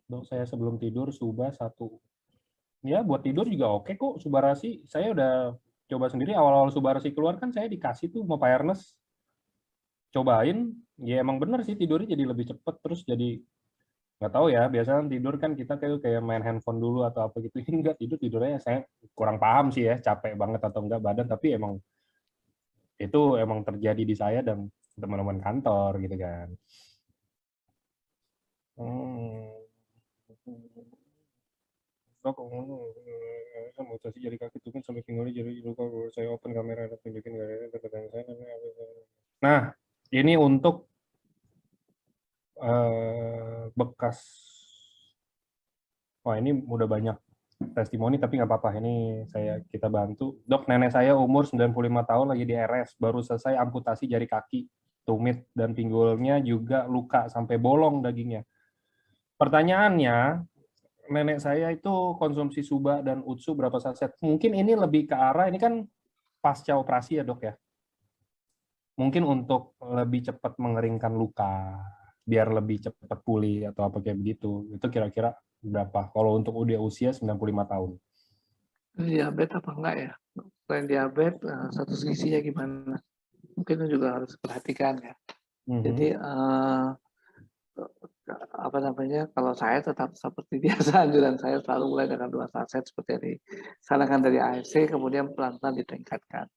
Dok, saya sebelum tidur Suba 1. Ya, buat tidur juga oke kok. Subarasi, saya udah coba sendiri. Awal-awal Subarasi keluar kan saya dikasih tuh mau Airness. Cobain, ya emang bener sih tidurnya jadi lebih cepet. Terus jadi, nggak tahu ya, biasanya tidur kan kita kayak main handphone dulu atau apa gitu. Ini nggak tidurnya saya kurang paham sih ya, capek banget atau enggak badan. Tapi emang itu emang terjadi di saya dan teman-teman kantor gitu kan. Hmm. Dok, mutasi jari kaki tumit sampai pinggulnya jadi luka. Saya open kamera dan tunjukin gak saya. Nah, ini untuk bekas. Wah, ini udah banyak testimoni tapi nggak apa-apa. Ini kita bantu. Dok, nenek saya umur 95 tahun lagi di RS, baru selesai amputasi jari kaki, tumit dan pinggulnya juga luka sampai bolong dagingnya. Pertanyaannya, nenek saya itu konsumsi Suba dan Utsu berapa saset? Mungkin ini lebih ke arah, ini kan pasca operasi ya dok ya? Mungkin untuk lebih cepat mengeringkan luka, biar lebih cepat pulih atau apa kayak begitu. Itu kira-kira berapa? Kalau untuk udah usia 95 tahun. Diabetes apa enggak ya? Selain diabetes, status gizinya gimana? Mungkin itu juga harus diperhatikan ya. Jadi apa namanya? Kalau saya tetap seperti biasa, anjuran saya selalu mulai dengan 2 saset seperti yang disarankan dari AFC, kemudian pelan-pelan ditingkatkan.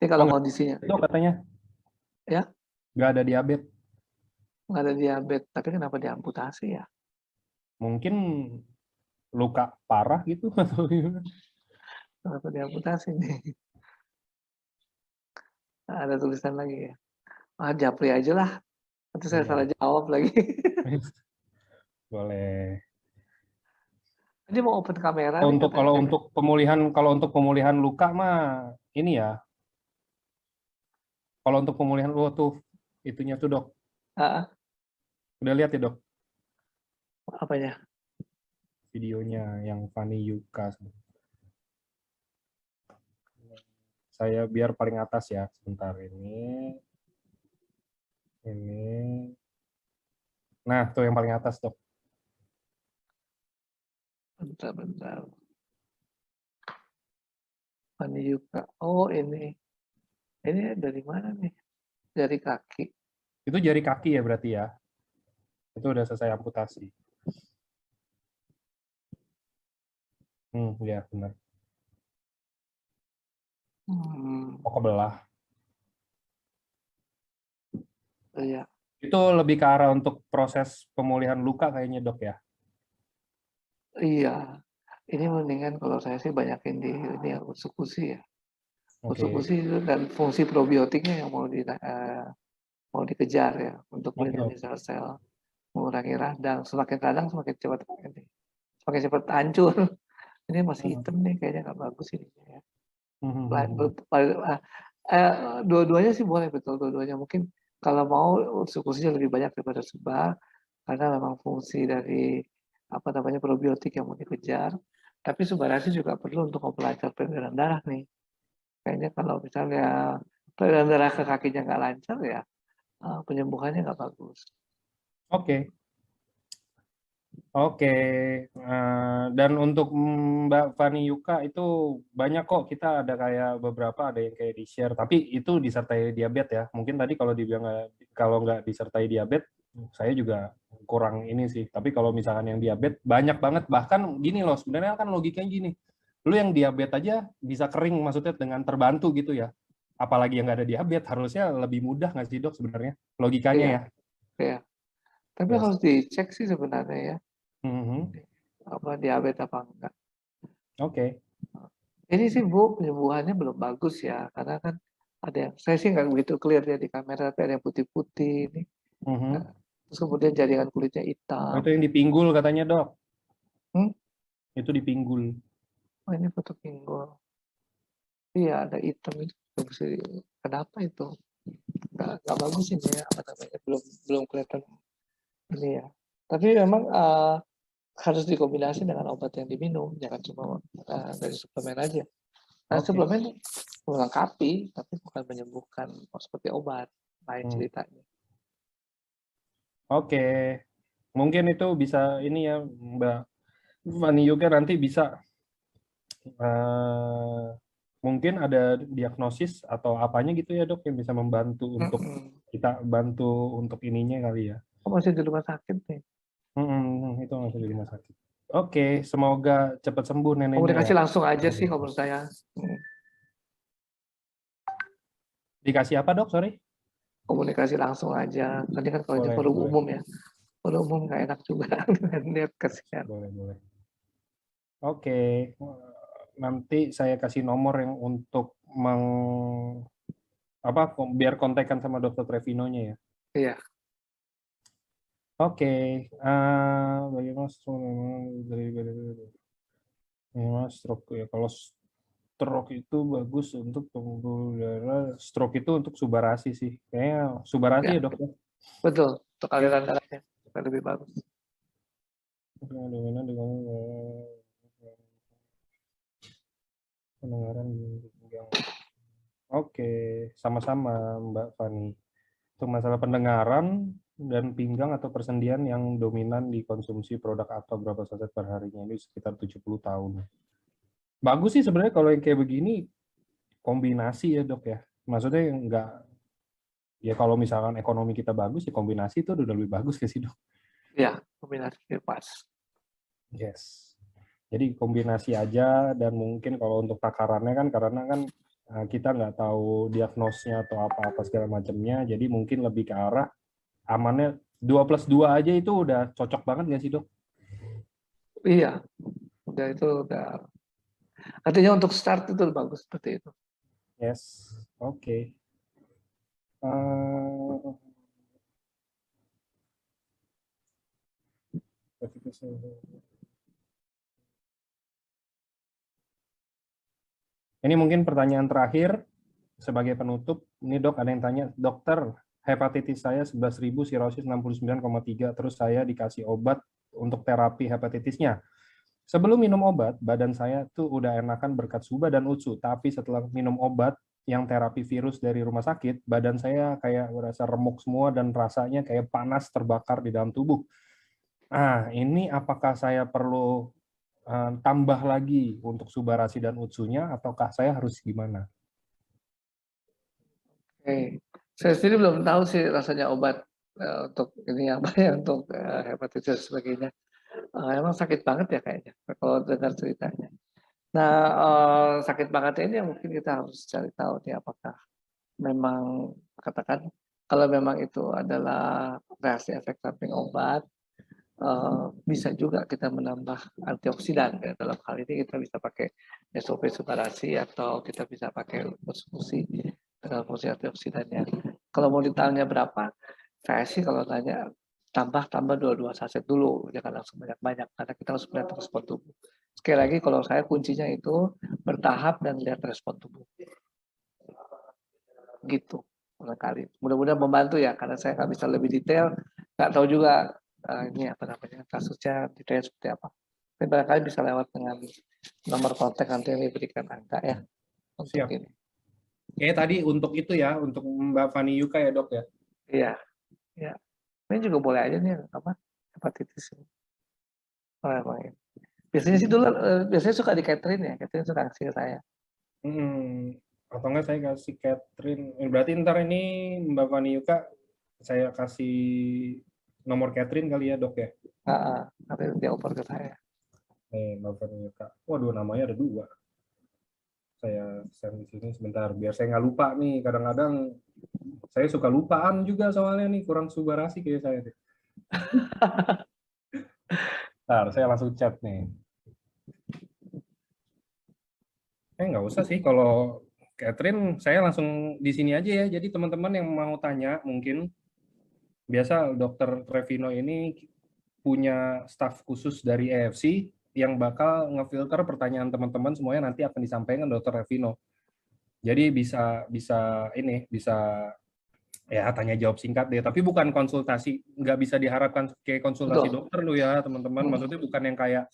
Ini Oh kalau nggak, kondisinya itu katanya ya nggak ada diabetes. nggak ada diabetes, tapi kenapa diamputasi ya? Mungkin luka parah gitu atau gimana? Kenapa diamputasi nih? Ada tulisan lagi ya. Japri aja lah. Nanti saya Iya, salah jawab lagi. boleh. Ini mau open kamera nih Untuk katanya. kalau untuk pemulihan luka mah ini ya. Kalau untuk pemulihan tuh itunya tuh dok. Ah, Udah lihat ya dok apanya? videonya yang Fanny Yuka. Saya biar paling atas ya sebentar ini. Ini. Nah, tuh yang paling atas, Dok. Bentar. Fanny Yuka. Oh ini. Ini dari mana nih? Dari kaki. Itu jari kaki ya berarti ya. Itu udah selesai amputasi. Ya benar. Hmm, Oh, kebelah. iya. Itu lebih ke arah untuk proses pemulihan luka kayaknya, Dok ya. Iya. Ini mendingan kalau saya sih banyakin di ini ya, ursekusi ya. Oke. Ursekusi dan fungsi probiotiknya yang mau dikejar ya untuk Oke, melindungi oke. sel-sel, mengurangi radang. Semakin radang semakin cepat ini, semakin cepat hancur. Ini masih hitam nih, kayaknya nggak bagus ini ya. Dua-duanya sih boleh betul, dua-duanya mungkin kalau mau unsur-unsurnya lebih banyak daripada SUBA, karena memang fungsi dari apa namanya probiotik yang mau dikejar. Tapi Subarasi juga perlu untuk memperlancar peredaran darah nih. Kayaknya kalau misalnya peredaran darah ke kakinya nggak lancar ya, penyembuhannya nggak bagus. Oke. Oke, dan untuk Mbak Fani Yuka itu banyak kok, kita ada kayak beberapa ada yang kayak di-share, tapi itu disertai diabetes ya. Mungkin tadi kalau dibilang kalau nggak disertai diabetes, saya juga kurang ini sih. Tapi kalau misalkan yang diabetes banyak banget, bahkan gini loh, sebenarnya kan logikanya gini, lu yang diabetes aja bisa kering, maksudnya dengan terbantu gitu ya. Apalagi yang nggak ada diabetes, harusnya lebih mudah nggak sih dok sebenarnya? Logikanya Iya, ya. iya. Tapi Yes. harus dicek sih sebenarnya ya, Mhm. apa diabetes apa enggak. Oke. Ini sih Bu, penyembuhannya belum bagus ya, karena kan ada yang, saya sih nggak begitu clear ya di kamera, tapi ada yang putih-putih ini. Mhm. Nah, terus kemudian jaringan kulitnya Oh, itu hitam. yang di pinggul katanya dok. Hmm? Itu di pinggul. Oh, ini foto pinggul. Iya, ada hitam itu. Kenapa itu? Nggak bagus ini ya, apa namanya, belum belum kelihatan ini ya. Tapi memang harus dikombinasi dengan obat yang diminum, jangan cuma dari suplemen aja. Nah, Oke. suplemen melengkapi, tapi bukan menyembuhkan seperti obat, lain Hmm. ceritanya. Oke. Mungkin itu bisa ini ya Mbak Fani juga nanti bisa eh, mungkin ada diagnosis atau apanya gitu ya dok yang bisa membantu untuk kita bantu untuk ininya kali ya. Oh, masih di rumah sakit nih. Itu masih di rumah sakit. Oke, semoga cepat sembuh neneknya ya. Komunikasi langsung aja sih kalau menurut saya. Dikasih apa dok? Sorry. Komunikasi langsung aja. Tadi kan kalau di Boleh, forum boleh, umum ya. Forum umum nggak enak juga. Lihat kasihan. boleh, boleh. Oke, nanti saya kasih nomor yang untuk biar kontekan sama dokter Trevino-nya ya. Iya. Oke, bagaimana stroke ya? Kalau stroke itu bagus untuk pembuluh darah. Stroke itu untuk Subarasi sih. Kayaknya Subarasi Ya, ya dok. betul. Untuk aliran darahnya supaya lebih bagus. Pendengaran. Oke, sama-sama Mbak Fani. Untuk masalah pendengaran dan pinggang atau persendian yang dominan dikonsumsi produk apa berapa saset per harinya ini sekitar 70 tahun. Bagus sih sebenarnya kalau yang kayak begini kombinasi ya dok ya. Maksudnya enggak ya kalau misalkan ekonomi kita bagus ya kombinasi itu udah lebih bagus ke sih dok. Ya, kombinasi pas. Yes. Jadi kombinasi aja dan mungkin kalau untuk takarannya kan karena kan kita nggak tahu diagnosnya atau apa-apa segala macamnya. Jadi mungkin lebih ke arah amannya 2+2 aja itu udah cocok banget nggak sih dok? Iya, udah itu udah. Artinya untuk start itu bagus seperti itu. Yes, oke. Ini mungkin pertanyaan terakhir sebagai penutup. Ini dok ada yang tanya, dokter hepatitis saya 11.000, sirosis 69,3, terus saya dikasih obat untuk terapi hepatitisnya. Sebelum minum obat, badan saya tuh udah enakan berkat SUBA dan UTSU, tapi setelah minum obat yang terapi virus dari rumah sakit, badan saya kayak merasa remuk semua dan rasanya kayak panas terbakar di dalam tubuh. Ini apakah saya perlu tambah lagi untuk Subarasi dan Utsunya, ataukah saya harus gimana? Oke. Saya sendiri belum tahu sih rasanya obat untuk ini apa ya, untuk hepatitis dan sebagainya. Emang sakit banget ya kayaknya kalau dengar ceritanya. Nah, sakit banget ini yang mungkin kita harus cari tahu nih apakah memang, katakan kalau memang itu adalah reaksi efek samping obat, bisa juga kita menambah antioksidan ya. Dalam hal ini kita bisa pakai SOP Subarasi atau kita bisa pakai fungsi dengan fungsi antioksidannya. Kalau mau ditanya berapa, saya sih kalau tanya tambah 2 saset dulu, jangan langsung banyak-banyak karena kita harus melihat respon tubuh. Sekali lagi kalau saya kuncinya itu bertahap dan lihat respon tubuh. Gitu. barangkali. Mudah-mudahan membantu ya, karena saya nggak bisa lebih detail, nggak tahu juga ini apa namanya kasusnya detail seperti apa. Tapi barangkali bisa lewat dengan nomor kontak nanti yang diberikan angka ya untuk Siap. ini. Tadi untuk itu ya, untuk Mbak Fani Yuka ya dok ya? Iya, ya. Ini juga boleh aja nih apa hepatitis. Biasanya sih dulu biasanya suka di catering ya, catering suka kasih ke saya. Atau enggak saya kasih Catherine. Berarti ntar ini Mbak Fani Yuka saya kasih nomor Catherine kali ya dok ya? Nanti dia oper ke saya. Mbak Fani Yuka. Waduh namanya ada 2. Saya send di sini sebentar biar saya nggak lupa nih. Kadang-kadang saya suka lupaan juga soalnya nih, kurang subarasi kayak saya. Ntar saya langsung chat nih. Nggak usah sih kalau Catherine, saya langsung di sini aja ya. Jadi teman-teman yang mau tanya mungkin biasa Dokter Trevino ini punya staf khusus dari EFC yang bakal ngefilter pertanyaan teman-teman semuanya nanti akan disampaikan Dokter Trevino. Jadi bisa ya tanya jawab singkat deh, tapi bukan konsultasi, nggak bisa diharapkan kayak konsultasi dokter lu ya teman-teman. Maksudnya bukan yang kayak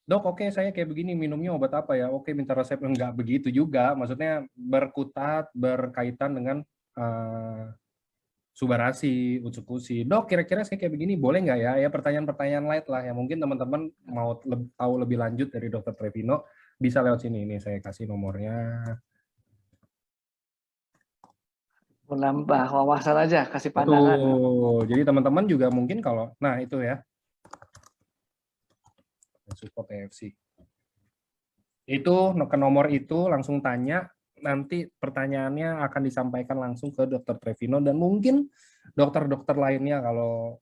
dok oke saya kayak begini minumnya obat apa ya, oke minta resep, nggak begitu juga. Maksudnya berkaitan dengan subarasi, usukusi. Dok kira-kira saya kayak begini boleh nggak ya? Ya pertanyaan-pertanyaan light lah yang mungkin teman-teman mau tahu lebih lanjut dari Dokter Trevino bisa lewat sini. Ini saya kasih nomornya. Menambah wawasan aja, kasih pandangan. Betul. Jadi teman-teman juga mungkin kalau, nah itu ya, support EFC. Itu ke nomor itu langsung tanya, nanti pertanyaannya akan disampaikan langsung ke Dokter Trevino dan mungkin dokter-dokter lainnya kalau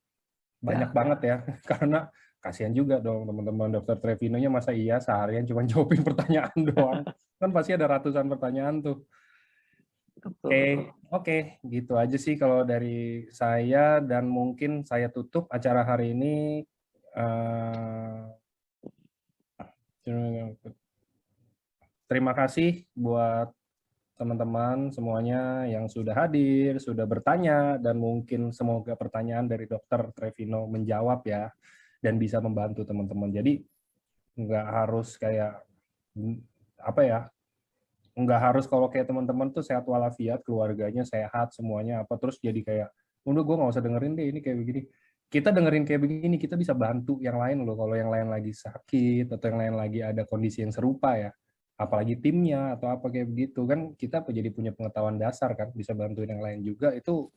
banyak banget ya, karena kasihan juga dong teman-teman Dokter Trevino-nya masa iya seharian cuma jawabin pertanyaan doang. Kan pasti ada ratusan pertanyaan tuh. Oke, gitu aja sih kalau dari saya dan mungkin saya tutup acara hari ini. Terima kasih buat teman-teman semuanya yang sudah hadir, sudah bertanya, dan mungkin semoga pertanyaan dari Dokter Trevino menjawab ya, dan bisa membantu teman-teman. Jadi nggak harus kayak apa ya, nggak harus kalau kayak teman-teman tuh sehat walafiat, keluarganya sehat semuanya apa terus jadi kayak udah gue nggak usah dengerin deh ini kayak begini. Kita dengerin kayak begini kita bisa bantu yang lain loh kalau yang lain lagi sakit atau yang lain lagi ada kondisi yang serupa ya, apalagi timnya atau apa kayak begitu kan kita jadi punya pengetahuan dasar kan bisa bantuin yang lain juga. Itu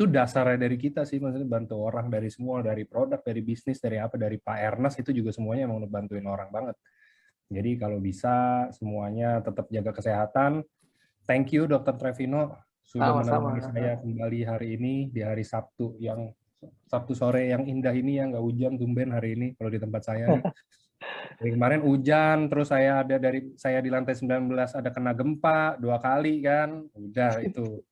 dasarnya dari kita sih, maksudnya bantu orang dari semua, dari produk, dari bisnis, dari apa, dari Pak Ernest itu juga semuanya emang bantuin orang banget. Jadi kalau bisa semuanya tetap jaga kesehatan. Thank you Dokter Trevino sudah menemani saya kembali hari ini di hari Sabtu sore yang indah ini yang nggak hujan tumben hari ini kalau di tempat saya. Dari kemarin hujan, terus saya di lantai 19 ada kena gempa 2 kali kan. Udah itu.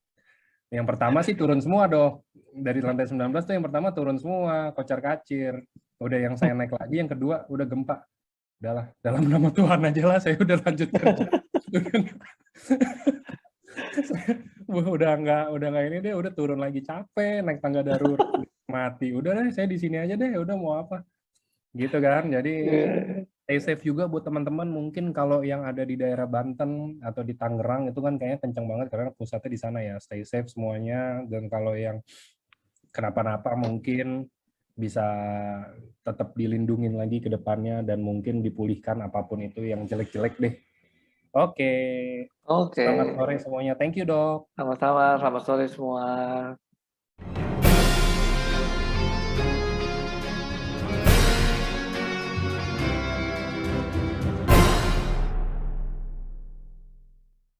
Yang pertama sih turun semua dok. Dari lantai 19 tuh yang pertama turun semua, kocar-kacir. Udah yang saya naik lagi, yang kedua udah gempa. Udahlah, dalam nama Tuhan aja lah, saya udah lanjut kerja. udah nggak ini deh, udah turun lagi capek, naik tangga darurat, mati. Udah deh, saya di sini aja deh, udah mau apa. Gitu kan, jadi stay safe juga buat teman-teman. Mungkin kalau yang ada di daerah Banten atau di Tangerang itu kan kayaknya kencang banget karena pusatnya di sana ya. Stay safe semuanya, dan kalau yang kenapa-napa mungkin bisa tetap dilindungin lagi ke depannya dan mungkin dipulihkan apapun itu yang jelek-jelek deh. Oke. Selamat sore semuanya. Thank you, Dok. Sama-sama, selamat sore semua.